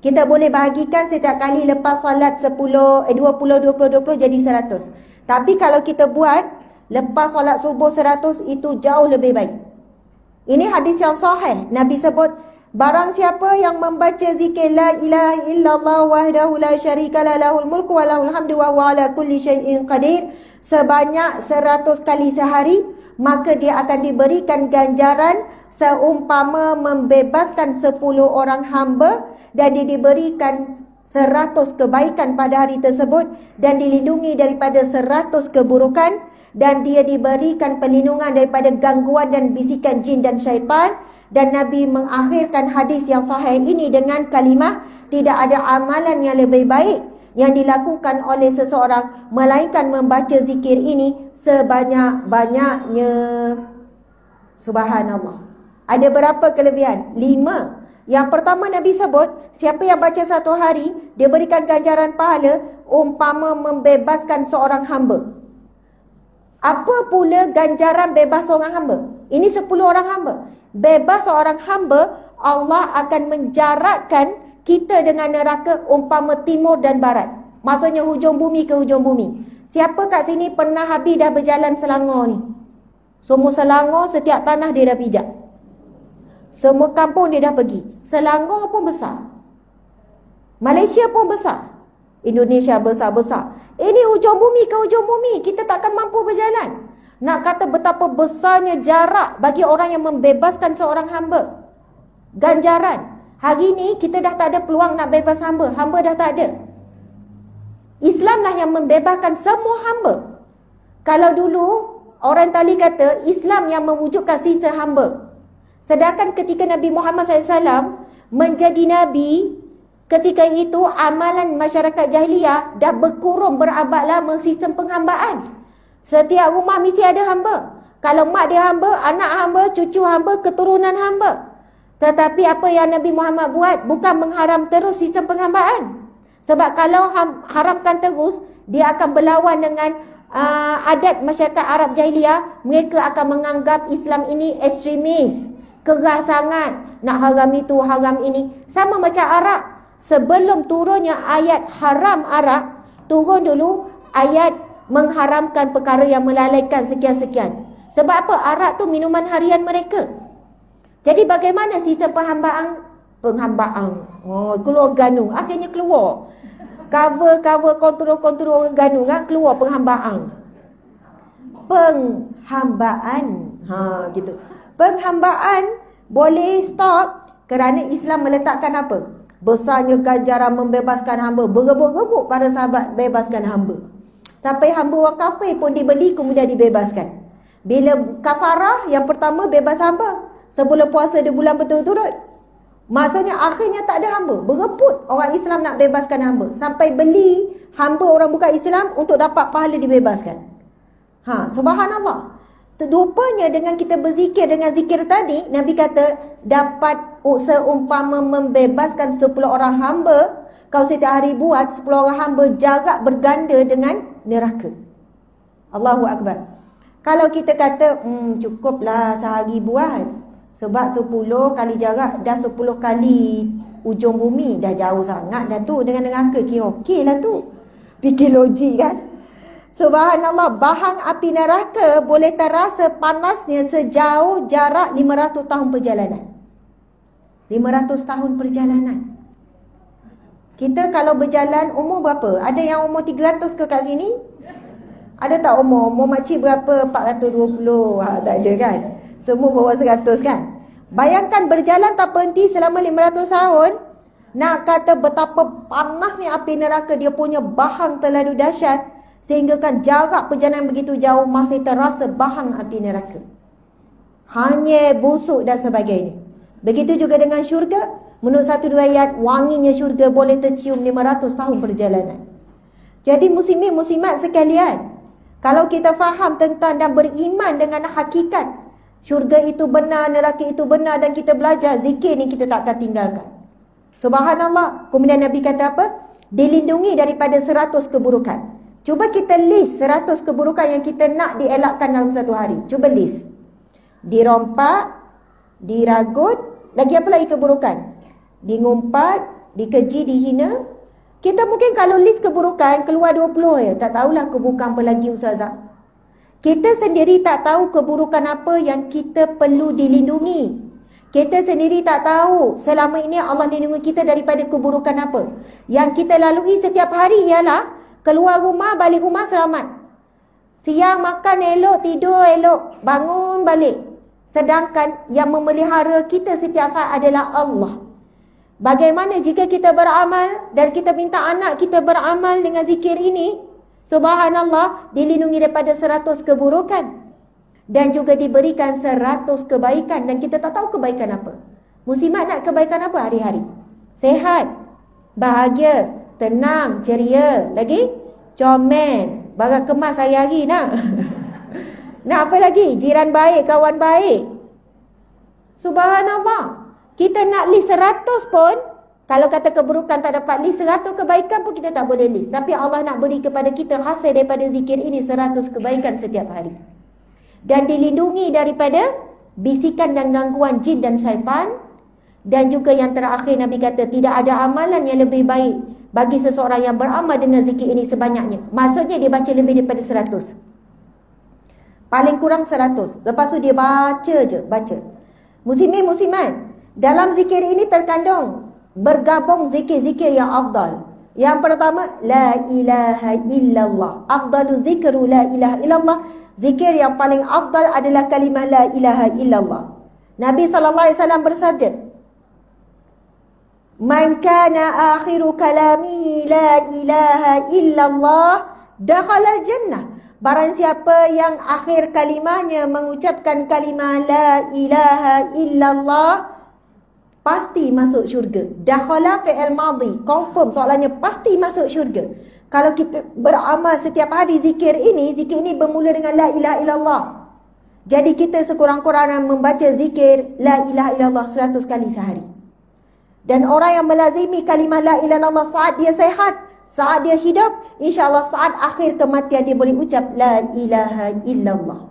Kita boleh bahagikan setiap kali lepas solat 20 jadi 100. Tapi kalau kita buat lepas solat subuh 100, itu jauh lebih baik. Ini hadis yang sahih. Nabi sebut, barang siapa yang membaca zikir la ilaha illallah wahdahu la syarikalah lahul mulku wa lahul hamdu wa huwa ala kulli syai'in qadir sebanyak 100 kali sehari, maka dia akan diberikan ganjaran seumpama membebaskan 10 orang hamba, dan dia diberikan 100 kebaikan pada hari tersebut, dan dilindungi daripada 100 keburukan, dan dia diberikan perlindungan daripada gangguan dan bisikan jin dan syaitan. Dan Nabi mengakhirkan hadis yang sahih ini dengan kalimah, tidak ada amalan yang lebih baik yang dilakukan oleh seseorang melainkan membaca zikir ini sebanyak-banyaknya. Subhanallah. Ada berapa kelebihan? 5. Yang pertama Nabi sebut, siapa yang baca satu hari, dia berikan ganjaran pahala umpama membebaskan seorang hamba. Apa pula ganjaran bebas seorang hamba? Ini 10 orang hamba. Bebas seorang hamba, Allah akan menjarakkan kita dengan neraka umpama timur dan barat. Maksudnya hujung bumi ke hujung bumi. Siapa kat sini pernah habis dah berjalan Selangor ni? Semua Selangor, setiap tanah dia dah pijak. Semua kampung dia dah pergi. Selangor pun besar. Malaysia pun besar. Indonesia besar-besar. Ini hujung bumi ke hujung bumi. Kita takkan mampu berjalan. Nak kata betapa besarnya jarak bagi orang yang membebaskan seorang hamba. Ganjaran. Hari ni kita dah tak ada peluang nak bebas hamba. Hamba dah tak ada. Islamlah yang membebaskan semua hamba. Kalau dulu orang tali kata Islam yang mewujudkan sisa hamba. Sedangkan ketika Nabi Muhammad SAW menjadi Nabi, ketika itu amalan masyarakat jahiliyah dah berkurung berabad lama sistem penghambaan. Setiap rumah mesti ada hamba. Kalau mak dia hamba, anak hamba, cucu hamba, keturunan hamba. Tetapi apa yang Nabi Muhammad buat bukan mengharam terus sistem penghambaan. Sebab kalau haramkan terus, dia akan berlawan dengan adat masyarakat Arab jahiliyah. Mereka akan menganggap Islam ini ekstremis, keras sangat, nak haram itu, haram ini. Sama macam Arab. Sebelum turunnya ayat haram arak, turun dulu ayat mengharamkan perkara yang melalaikan sekian-sekian. Sebab apa? Arak tu minuman harian mereka. Jadi bagaimana sistem penghambaan? Keluar ganung. Akhirnya keluar. Cover kontrol ganung, keluar penghambaan. Penghambaan. Gitu. Penghambaan boleh stop kerana Islam meletakkan apa? Besarnya ganjaran membebaskan hamba. Berebut-rebut para sahabat bebaskan hamba. Sampai hamba orang kafir pun dibeli kemudian dibebaskan. Bila kafarah yang pertama bebas hamba. Sebelum puasa 2 bulan berturut-turut. Maksudnya akhirnya tak ada hamba. Berebut orang Islam nak bebaskan hamba. Sampai beli hamba orang bukan Islam untuk dapat pahala dibebaskan. Subhanallah. Rupanya dengan kita berzikir dengan zikir tadi, Nabi kata dapat seumpama membebaskan 10 orang hamba. Kau setiap hari buat 10 orang hamba, jarak berganda dengan neraka. Allahu Akbar. Kalau kita kata cukuplah sehari buat, sebab 10 kali jarak dah 10 kali ujung bumi, dah jauh sangat dah tu dengan neraka. Kira okey lah tu. Fikir logik kan. Subhanallah, bahang api neraka boleh terasa panasnya sejauh jarak 500 tahun perjalanan. 500 tahun perjalanan. Kita kalau berjalan umur berapa? Ada yang umur 300 ke kat sini? Ada tak umur makcik berapa? 420. Tak ada kan? Semua bawah 100 kan? Bayangkan berjalan tak berhenti selama 500 tahun. Nak kata betapa panasnya api neraka, dia punya bahang terlalu dahsyat, sehingga kan jarak perjalanan begitu jauh masih terasa bahang api neraka. Hanya busuk dan sebagainya. Begitu juga dengan syurga. Menurut satu dua ayat, wanginya syurga boleh tercium 500 tahun perjalanan. Jadi muslimin muslimat sekalian, kalau kita faham tentang dan beriman dengan hakikat syurga itu benar, neraka itu benar, dan kita belajar zikir ni, kita tak akan tinggalkan. Subhanallah. Kemudian Nabi kata apa? Dilindungi daripada 100 keburukan. Cuba kita list 100 keburukan yang kita nak dielakkan dalam satu hari. Cuba list. Dirompak, diragut, lagi apa lagi keburukan? Dingumpat, dikeji, dihina. Kita mungkin kalau list keburukan keluar 20 ya. Tak tahulah keburukan apa lagi Ustazah. Kita sendiri tak tahu keburukan apa yang kita perlu dilindungi. Kita sendiri tak tahu selama ini Allah lindungi kita daripada keburukan apa. Yang kita lalui setiap hari ialah keluar rumah, balik rumah selamat. Siang makan elok, tidur elok, bangun balik. Sedangkan yang memelihara kita setiap saat adalah Allah. Bagaimana jika kita beramal dan kita minta anak kita beramal dengan zikir ini? Subhanallah, dilindungi daripada 100 keburukan. Dan juga diberikan 100 kebaikan. Dan kita tak tahu kebaikan apa. Muslimat nak kebaikan apa hari-hari? Sehat, bahagia, tenang, ceria. Lagi? Comel, barang kemas hari-hari nak. Nak apa lagi? Jiran baik, kawan baik. Subhanallah. Kita nak list 100 pun, kalau kata keburukan tak dapat list, 100 kebaikan pun kita tak boleh list. Tapi Allah nak beri kepada kita hasil daripada zikir ini 100 kebaikan setiap hari. Dan dilindungi daripada bisikan dan gangguan jin dan syaitan. Dan juga yang terakhir Nabi kata, tidak ada amalan yang lebih baik bagi seseorang yang beramal dengan zikir ini sebanyaknya. Maksudnya dia baca lebih daripada 100. Paling kurang 100. Lepas tu dia baca je, baca. Muslimin muslimat, dalam zikir ini terkandung bergabung zikir-zikir yang afdal. Yang pertama, la ilaha illallah. Afdalu zikru la ilaha illallah. Zikir yang paling afdal adalah kalimah la ilaha illallah. Nabi SAW bersabda, man kana akhiru kalamihi la ilaha illallah dakhala al-jannah. Barang siapa yang akhir kalimahnya mengucapkan kalimah la ilaha illallah, pasti masuk syurga. Dakhala fi'il madhi, confirm soalannya, pasti masuk syurga. Kalau kita beramal setiap hari zikir ini bermula dengan la ilaha illallah. Jadi kita sekurang-kurangnya membaca zikir la ilaha illallah 100 kali sehari. Dan orang yang melazimi kalimah la ilaha illallah saat dia sehat, saat dia hidup, insya-Allah saat akhir kematian dia boleh ucap la ilaha illallah.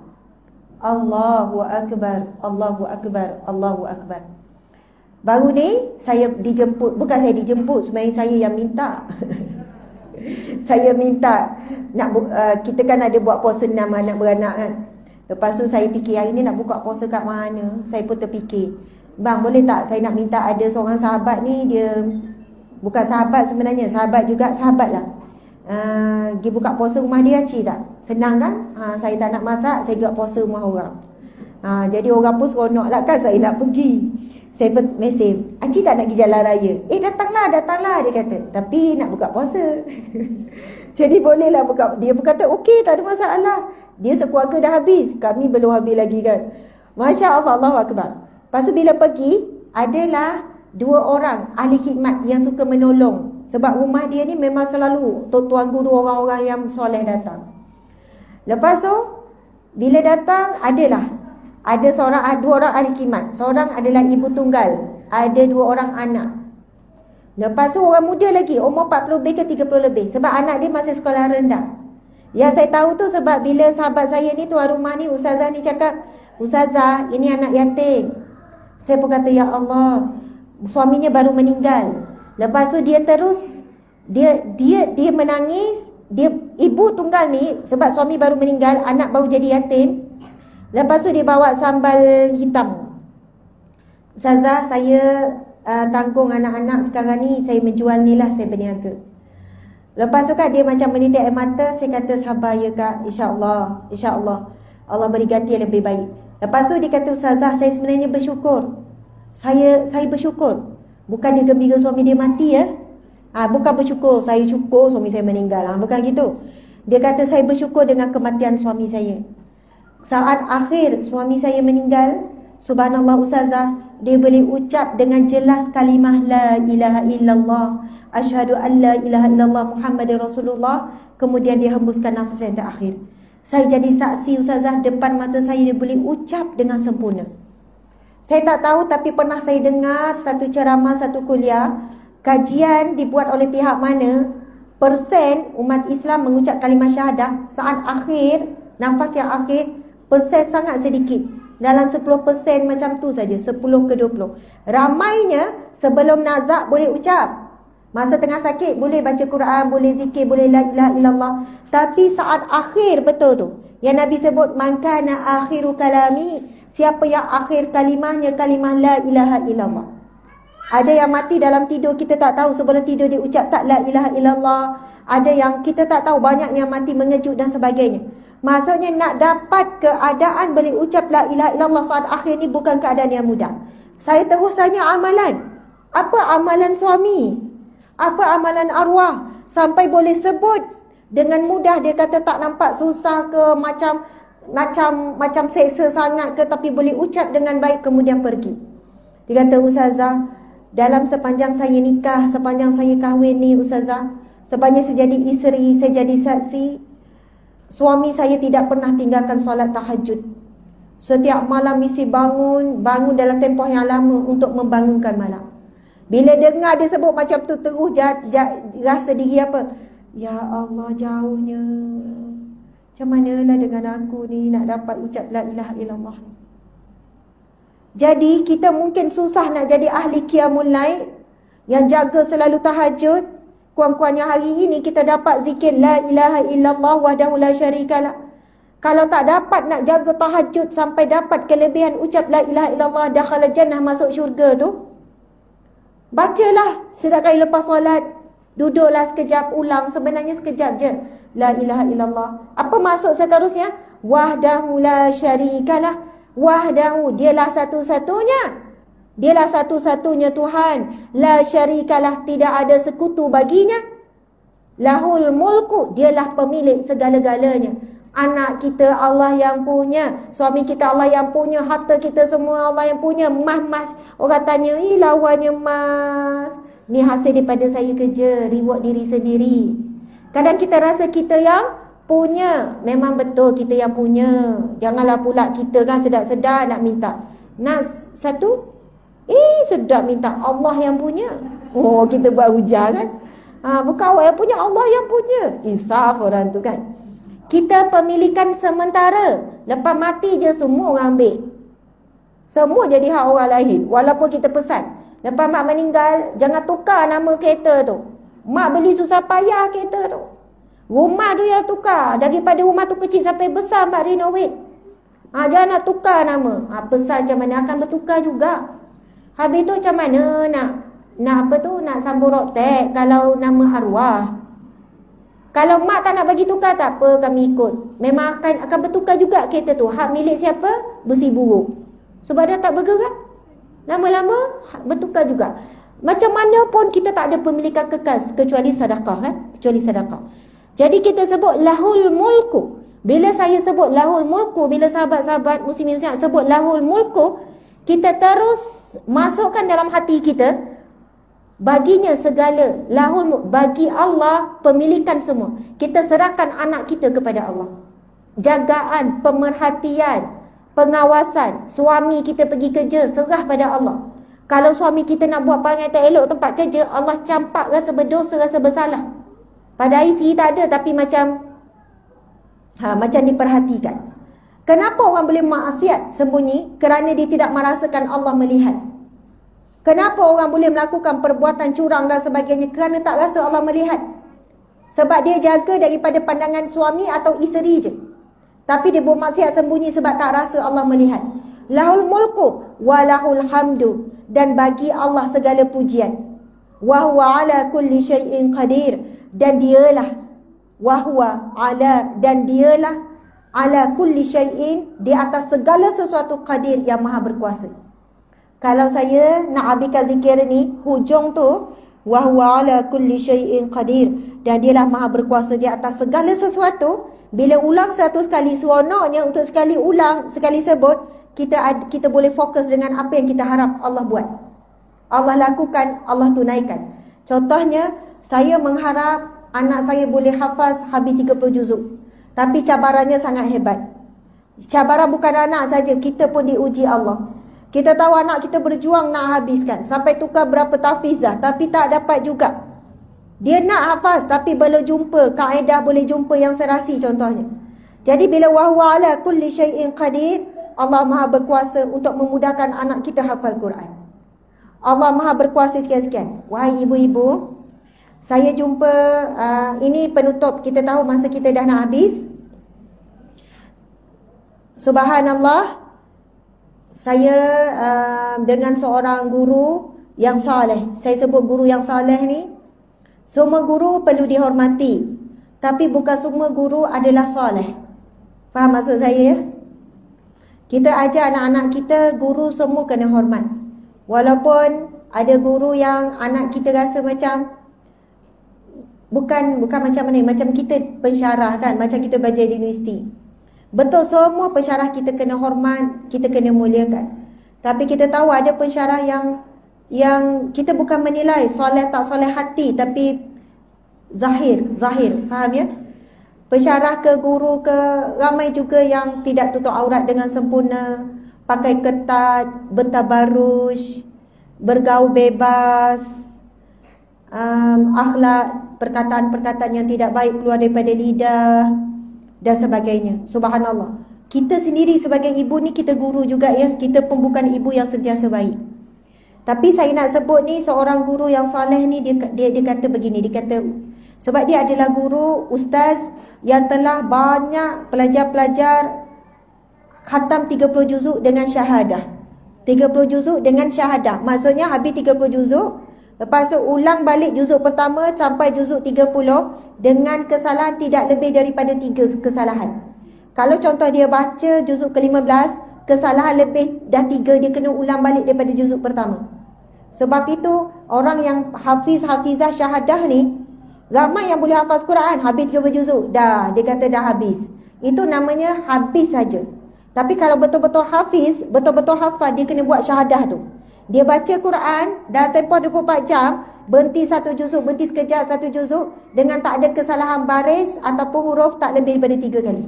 Allahu akbar, Allahu akbar, Allahu akbar. Baru ni saya dijemput, bukan saya dijemput, sebenarnya saya yang minta. Saya minta nak kita kan ada buat puasa 6 anak beranak kan. Lepas tu saya fikir hari ni nak buka puasa kat mana. Saya pun terfikir, bang boleh tak saya nak minta ada seorang sahabat ni, dia bukan sahabat sebenarnya, sahabat juga sahabat lah. Pergi buka puasa rumah dia, cik tak? Senang kan? Saya tak nak masak, saya buka puasa rumah orang. Jadi orang pun seronok lah kan saya nak pergi. Saya mesej, Acik tak nak pergi jalan raya? Datanglah dia kata. Tapi nak buka puasa. Jadi bolehlah buka. Dia pun kata okey, tak ada masalah. Dia sekeluarga dah habis, kami belum habis lagi kan. Masya Allah, Allahu Akbar. Lepas tu bila pergi, adalah 2 orang ahli khidmat yang suka menolong. Sebab rumah dia ni memang selalu tuan guru orang-orang yang soleh datang. Lepas tu bila datang ada 2 orang ahli khidmat. Seorang adalah ibu tunggal, ada 2 orang anak. Lepas tu orang muda lagi, umur 40 lebih ke 30 lebih. Sebab anak dia masih sekolah rendah. Yang saya tahu tu sebab bila sahabat saya ni, tuan rumah ni, Ustazah ni cakap, Ustazah ini anak yatim. Saya pun kata, ya Allah, suaminya baru meninggal. Lepas tu dia terus dia menangis. Ibu tunggal ni sebab suami baru meninggal, anak baru jadi yatim. Lepas tu dia bawa sambal hitam. Ustazah, saya tanggung anak-anak sekarang ni, saya menjual ni lah, saya berniaga. Lepas tu kan dia macam menitik air mata. Saya kata, sabar ya kak, insya-Allah Allah beri ganti yang lebih baik. Lepas tu dia kata, Ustazah, saya sebenarnya bersyukur Saya bersyukur. Bukan dia gembira suami dia mati ya. Bukan bersyukur, saya syukur suami saya meninggal. Bukan gitu. Dia kata saya bersyukur dengan kematian suami saya. Saat akhir suami saya meninggal, subhanallah ustazah, dia boleh ucap dengan jelas kalimah la ilaha illallah, asyhadu an la ilaha illallah Muhammadur Rasulullah. Kemudian dia hembuskan nafas yang terakhir. Saya jadi saksi ustazah, depan mata saya dia boleh ucap dengan sempurna. Saya tak tahu, tapi pernah saya dengar satu ceramah, satu kuliah, kajian dibuat oleh pihak mana, persen umat Islam mengucap kalimah syahadah saat akhir, nafas yang akhir, persen sangat sedikit. Dalam 10% macam tu saja, 10 ke 20. Ramainya sebelum nazak boleh ucap. Masa tengah sakit boleh baca Quran, boleh zikir, boleh la ilaha illallah. Tapi saat akhir betul tu, yang Nabi sebut, man kana akhiru kalami, siapa yang akhir kalimahnya kalimah la ilaha illallah. Ada yang mati dalam tidur, kita tak tahu sebelum tidur dia ucap tak la ilaha illallah. Ada yang kita tak tahu, banyak yang mati mengejut dan sebagainya. Maksudnya nak dapat keadaan boleh ucap la ilaha illallah saat akhir ni bukan keadaan yang mudah. Saya terus tanya amalan. Apa amalan suami? Apa amalan arwah? Sampai boleh sebut dengan mudah. Dia kata tak nampak susah ke, macam seksa sangat ke, tapi boleh ucap dengan baik kemudian pergi. Dia kata, ustazah, dalam sepanjang saya nikah, sepanjang saya kahwin ni ustazah, sepanjang saya jadi isteri, saya jadi saksi, suami saya tidak pernah tinggalkan solat tahajud. Setiap malam mesti bangun dalam tempoh yang lama untuk membangunkan malam. Bila dengar dia sebut macam tu, terus rasa diri apa? Ya Allah, jauhnya. Macam manalah dengan aku ni nak dapat ucap la ilaha illallah. Jadi kita mungkin susah nak jadi ahli qiyamul lail yang jaga selalu tahajud. Kurang-kurangnya hari ini kita dapat zikir la ilaha illallah wahdahu la syarikalah. Kalau tak dapat nak jaga tahajud sampai dapat kelebihan ucap la ilaha illallah, dakhala jannah, masuk syurga tu, bacalah setiap kali lepas solat, duduklah sekejap, ulang, sebenarnya sekejap je. La ilaha illallah. Apa maksud seterusnya? Wahdahu la syarikalah. Wahdahu, dialah satu-satunya. Dialah satu-satunya Tuhan. La syarikalah, tidak ada sekutu baginya. Lahul mulku, dialah pemilik segala-galanya. Anak kita Allah yang punya, suami kita Allah yang punya, harta kita semua Allah yang punya. Mas, orang tanya, lawannya mas, ni hasil daripada saya kerja, reward diri sendiri. Kadang kita rasa kita yang punya. Memang betul kita yang punya. Janganlah pula kita kan sedap-sedap nak minta. Nas satu, sedap minta Allah yang punya. Oh, kita buat hujah kan. Bukan awak yang punya, Allah yang punya. Insaf orang tu kan. Kita pemilikan sementara. Lepas mati je semua orang ambil. Semua jadi hak orang lain. Walaupun kita pesan, lepas mak meninggal, jangan tukar nama kereta tu. Mak beli susah payah kereta tu. Rumah tu yang tukar. Daripada rumah tu kecil sampai besar mak renovate. Jangan nak tukar nama. Pesan macam mana akan bertukar juga. Habis tu macam mana nak sambung roktek kalau nama arwah. Kalau mak tak nak bagi tukar, tak apa, kami ikut. Memang akan bertukar juga kereta tu. Hak milik siapa? Besi buruk. Sebab dia tak bergerak. Lama-lama bertukar juga. Macam mana pun kita tak ada pemilikan kekal kecuali sedekah kan? Kecuali sedekah. Jadi kita sebut lahul mulku. Bila saya sebut lahul mulku, bila sahabat-sahabat muslimin sebut lahul mulku, kita terus masukkan dalam hati kita, baginya segala, lahul, bagi Allah pemilikan semua. Kita serahkan anak kita kepada Allah. Jagaan, pemerhatian, pengawasan. Suami kita pergi kerja, serah pada Allah. Kalau suami kita nak buat perangai tak elok tempat kerja, Allah campak rasa berdosa, rasa bersalah. Pada isteri tak ada, tapi macam diperhatikan. Kenapa orang boleh maksiat sembunyi? Kerana dia tidak merasakan Allah melihat. Kenapa orang boleh melakukan perbuatan curang dan sebagainya? Kerana tak rasa Allah melihat. Sebab dia jaga daripada pandangan suami atau isteri je. Tapi dia buat maksiat sembunyi sebab tak rasa Allah melihat. Lahul mulku wa lahul hamdu. Dan bagi Allah segala pujian. Wa huwa ala kulli syai'in qadir. Dan dialah ala kulli syai'in, di atas segala sesuatu qadir, yang maha berkuasa. Kalau saya nak habiskan zikir ni, hujung tu wa huwa ala kulli syai'in qadir, dan dialah maha berkuasa di atas segala sesuatu. Bila ulang 100 kali, seronoknya untuk sekali ulang, sekali sebut, kita boleh fokus dengan apa yang kita harap Allah buat, Allah lakukan, Allah tunaikan. Contohnya, saya mengharap anak saya boleh hafaz habis 30 juzuk. Tapi cabarannya sangat hebat. Cabaran bukan anak saja, kita pun diuji Allah. Kita tahu anak kita berjuang nak habiskan, sampai tukar berapa tahfizah, tapi tak dapat juga. Dia nak hafaz, tapi belum jumpa kaedah, boleh jumpa yang serasi contohnya. Jadi bila wahwa ala kulli syai'in qadir, Allah maha berkuasa untuk memudahkan anak kita hafal Quran. Allah maha berkuasa sekian-sekian. Wahai ibu-ibu, saya jumpa, ini penutup, kita tahu masa kita dah nak habis. Subhanallah, saya dengan seorang guru yang soleh. Saya sebut guru yang soleh ni, semua guru perlu dihormati, tapi bukan semua guru adalah soleh. Faham maksud saya ya? Kita ajar anak-anak kita, guru semua kena hormat. Walaupun ada guru yang anak kita rasa macam Bukan macam mana, macam kita pensyarah kan, macam kita belajar di universiti. Betul, semua pensyarah kita kena hormat, kita kena muliakan. Tapi kita tahu ada pensyarah yang kita bukan menilai soleh tak soleh hati, tapi zahir, faham ya? Pensyarah ke guru ke, ramai juga yang tidak tutup aurat dengan sempurna, pakai ketat, bertabaruj, bergaul bebas, akhlak, perkataan-perkataan yang tidak baik keluar daripada lidah dan sebagainya. Subhanallah. Kita sendiri sebagai ibu ni, kita guru juga ya. Kita pun bukan ibu yang sentiasa baik. Tapi saya nak sebut ni, seorang guru yang soleh ni, dia kata begini, dia kata, sebab dia adalah guru, ustaz yang telah banyak pelajar-pelajar khatam 30 juzuk dengan syahadah. 30 juzuk dengan syahadah. Maksudnya habis 30 juzuk, lepas tu ulang balik juzuk pertama sampai juzuk 30 dengan kesalahan tidak lebih daripada 3 kesalahan. Kalau contoh dia baca juzuk ke-15, kesalahan lebih dah 3, dia kena ulang balik daripada juzuk pertama. Sebab itu orang yang hafizah syahadah ni, ramai yang boleh hafaz Quran, habis 30 juzuk, dah, dia kata dah habis. Itu namanya habis saja. Tapi kalau betul-betul hafiz, betul-betul hafaz, dia kena buat syahadah tu. Dia baca Quran dalam tempoh 24 jam, berhenti 1 juzuk, berhenti sekejap 1 juzuk, dengan tak ada kesalahan baris ataupun huruf tak lebih daripada 3 kali.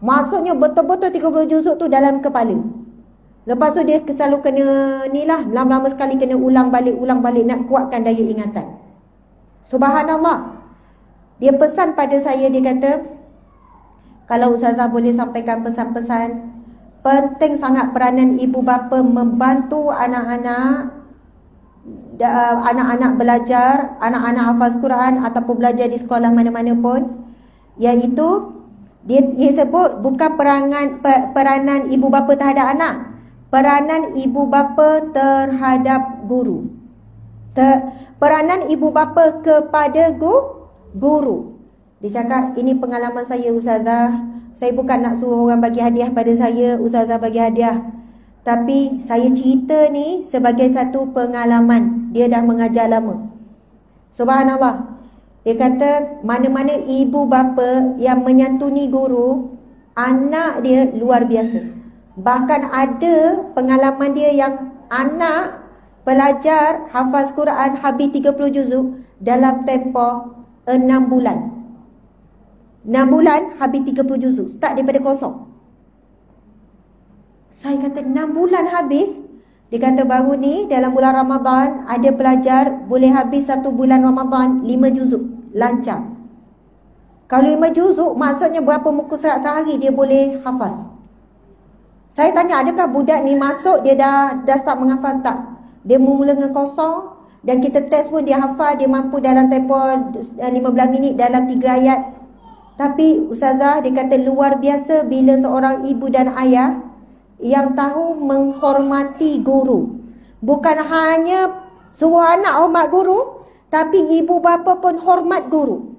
Maksudnya betul-betul 30 juzuk tu dalam kepala. Lepas tu dia selalu kena ni lah, lama-lama sekali kena ulang balik nak kuatkan daya ingatan. Subhanallah. Dia pesan pada saya, dia kata, kalau Ustazah boleh sampaikan pesan-pesan, penting sangat peranan ibu bapa membantu anak-anak belajar, anak-anak hafaz Quran ataupun belajar di sekolah mana-mana pun, iaitu dia sebut bukan peranan ibu bapa terhadap anak, peranan ibu bapa terhadap guru, peranan ibu bapa kepada guru. Dia cakap, ini pengalaman saya Ustazah, saya bukan nak suruh orang bagi hadiah pada saya, Ustazah bagi hadiah, tapi saya cerita ni sebagai satu pengalaman. Dia dah mengajar lama. Subhanallah. Dia kata, mana-mana ibu bapa yang menyantuni guru, anak dia luar biasa. Bahkan ada pengalaman dia yang anak pelajar hafaz Quran habis 30 juzuk dalam tempoh 6 bulan. 6 bulan habis 30 juzuk, start daripada kosong. Saya kata 6 bulan habis. Dia kata baru ni dalam bulan Ramadan ada pelajar boleh habis 1 bulan Ramadan 5 juzuk, lancar. Kalau 5 juzuk maksudnya berapa muka surat sehari dia boleh hafaz. Saya tanya, adakah budak ni masuk dia dah start menghafal? Tak. Dia mula dengan kosong, dan kita test pun dia hafal, dia mampu dalam tempoh 15 minit dalam 3 ayat. Tapi Ustazah, dia kata luar biasa bila seorang ibu dan ayah yang tahu menghormati guru. Bukan hanya suruh anak hormat guru, tapi ibu bapa pun hormat guru.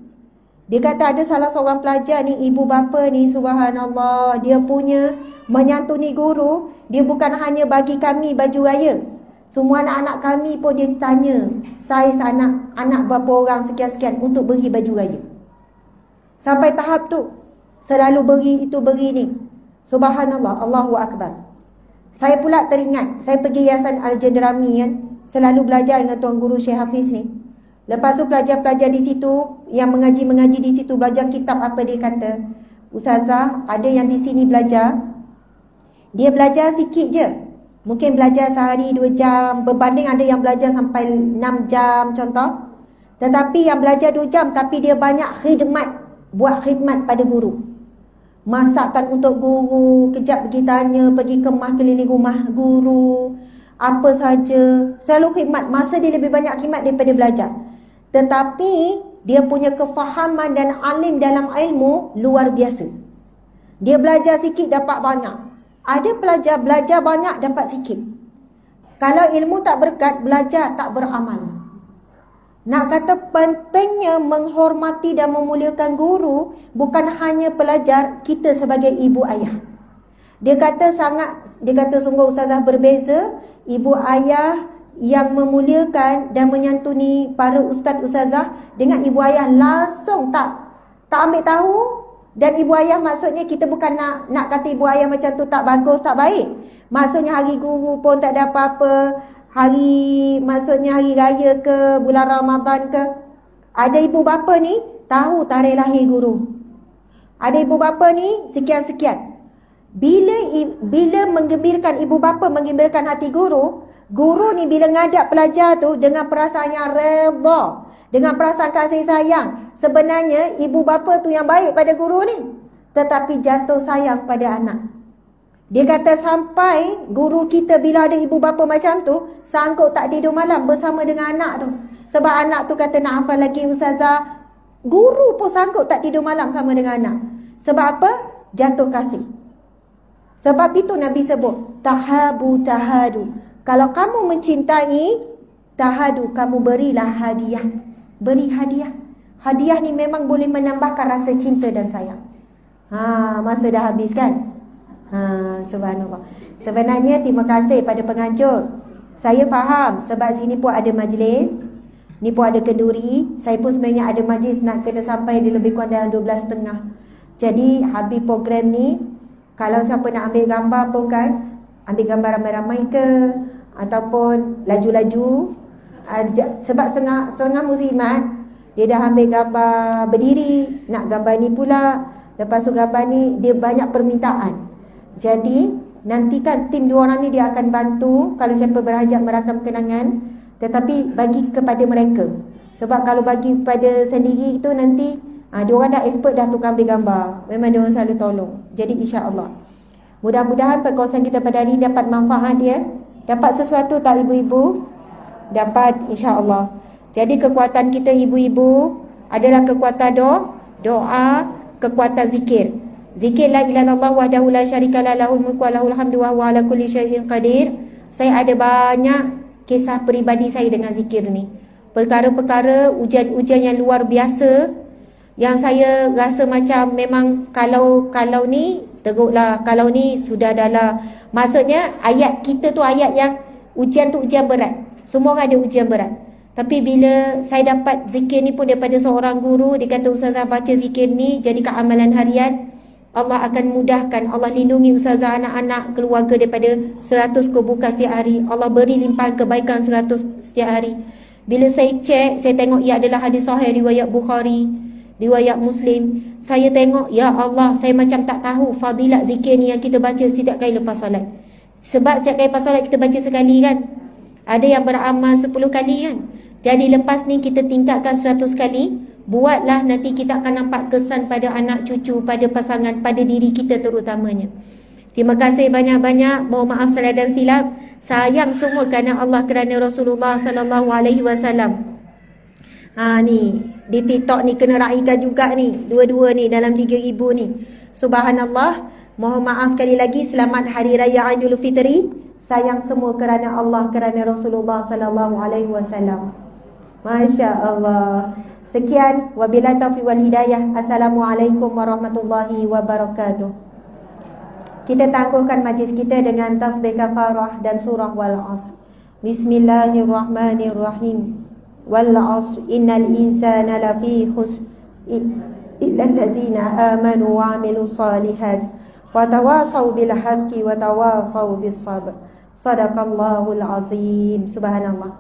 Dia kata ada salah seorang pelajar ni, ibu bapa ni, subhanallah, dia punya menyantuni guru, dia bukan hanya bagi kami baju raya. Semua anak-anak kami pun dia tanya saiz anak berapa orang sekian-sekian untuk beri baju raya. Sampai tahap tu selalu beri itu beri ni. Subhanallah, Allahu Akbar. Saya pula teringat, saya pergi Yayasan Al-Jenderami kan, selalu belajar dengan Tuan Guru Syekh Hafiz ni. Lepas tu pelajar-pelajar di situ yang mengaji di situ belajar kitab, apa dia kata, Ustazah, ada yang di sini belajar, dia belajar sikit je, mungkin belajar sehari 2 jam, berbanding ada yang belajar sampai 6 jam contoh. Tetapi yang belajar 2 jam tapi dia banyak khidmat, buat khidmat pada guru, masakkan untuk guru, kejap pergi tanya, pergi kemah keliling rumah guru, apa saja, selalu khidmat. Masa dia lebih banyak khidmat daripada belajar. Tetapi dia punya kefahaman dan alim dalam ilmu luar biasa. Dia belajar sikit dapat banyak. Ada pelajar belajar banyak dapat sikit. Kalau ilmu tak berkat, belajar tak beramal. Nak kata pentingnya menghormati dan memuliakan guru bukan hanya pelajar, kita sebagai ibu ayah. Dia kata sungguh Ustazah berbeza ibu ayah yang memuliakan dan menyantuni para ustaz ustazah dengan ibu ayah langsung tak ambil tahu. Dan ibu ayah maksudnya kita bukan nak kata ibu ayah macam tu tak bagus, tak baik. Maksudnya hari guru pun tak ada apa-apa. Maksudnya hari raya ke, bulan Ramadan ke. Ada ibu bapa ni tahu tarikh lahir guru. Ada ibu bapa ni sekian-sekian. Bila menggembirakan ibu bapa, menggembirakan hati guru, guru ni bila ngadap pelajar tu dengan perasaan yang redha, dengan perasaan kasih sayang. Sebenarnya ibu bapa tu yang baik pada guru ni, tetapi jatuh sayang pada anak. Dia kata sampai guru kita bila ada ibu bapa macam tu, sanggup tak tidur malam bersama dengan anak tu. Sebab anak tu kata nak hafal lagi Ustazah. Guru pun sanggup tak tidur malam sama dengan anak. Sebab apa? Jatuh kasih. Sebab itu Nabi sebut tahabu tahadu. Kalau kamu mencintai, tahadu, kamu berilah hadiah. Beri hadiah. Hadiah ni memang boleh menambahkan rasa cinta dan sayang. Masa dah habis kan? Subhanallah. Sebenarnya terima kasih pada penganjur. Saya faham sebab sini pun ada majlis, ni pun ada kenduri. Saya pun sebenarnya ada majlis nak kena sampai di lebih kurang dalam 12.30. Jadi habis program ni, kalau siapa nak ambil gambar pun kan, ambil gambar ramai-ramai ke, ataupun laju-laju. Sebab setengah muslimat dia dah ambil gambar berdiri, nak gambar ni pula. Lepas tu gambar ni dia banyak permintaan. Jadi nanti kan tim 2 orang ni dia akan bantu kalau siapa berhajat merakam kenangan, tetapi bagi kepada mereka. Sebab kalau bagi kepada sendiri itu nanti diorang dah expert dah tukang ambil gambar. Memang diorang selalu tolong. Jadi insya-Allah mudah-mudahan perkongsian kita pada hari ini dapat manfaat ya. Dapat sesuatu tak ibu-ibu? Dapat insya-Allah. Jadi kekuatan kita ibu-ibu adalah kekuatan doa, kekuatan zikir. Zikir la ilaha illallah wahdahu la syarikalah lahul mulku wa lahul hamdu wa huwa ala kulli syai'in qadir. Saya ada banyak kisah peribadi saya dengan zikir ni. Perkara-perkara ujian-ujian yang luar biasa yang saya rasa macam memang kalau ni teruklah, kalau ni sudah adalah, maksudnya ayat kita tu ayat yang ujian tu ujian berat. Semua orang ada ujian berat. Tapi bila saya dapat zikir ni pun daripada seorang guru, dia kata Ustazah baca zikir ni jadikan amalan harian, Allah akan mudahkan. Allah lindungi Ustazah, anak-anak, keluarga daripada 100 keburukan setiap hari. Allah beri limpahan kebaikan 100 setiap hari. Bila saya cek, saya tengok ia adalah hadis sahih riwayat Bukhari, riwayat Muslim. Saya tengok, ya Allah, saya macam tak tahu fadilat zikir ni yang kita baca setiap kali lepas solat. Sebab setiap kali lepas solat kita baca sekali kan. Ada yang beramal 10 kali kan. Jadi lepas ni kita tingkatkan 100 kali. Buatlah, nanti kita akan nampak kesan pada anak cucu, pada pasangan, pada diri kita terutamanya. Terima kasih banyak-banyak. Mohon maaf salah dan silap. Sayang semua kerana Allah, kerana Rasulullah sallallahu alaihi wasallam. Ni di TikTok ni kena raikan juga ni. Dua-dua ni dalam 3,000 ni. Subhanallah. Mohon maaf sekali lagi. Selamat Hari Raya Aidul Fitri. Sayang semua kerana Allah, kerana Rasulullah sallallahu alaihi wasallam. Masya Allah. Sekian, wabillahi taufiq wal hidayah. Assalamualaikum warahmatullahi wabarakatuh. Kita tangguhkan majlis kita dengan tasbih kafarah dan surah wal asr. Bismillahirrahmanirrahim. Wal asr innal insana lafi khusr illa alladzina amanu wa amilus solihat wa tawasaw bil haqqi wa tawasaw bis sabr. Sadaqallahul azim. Subhanallah.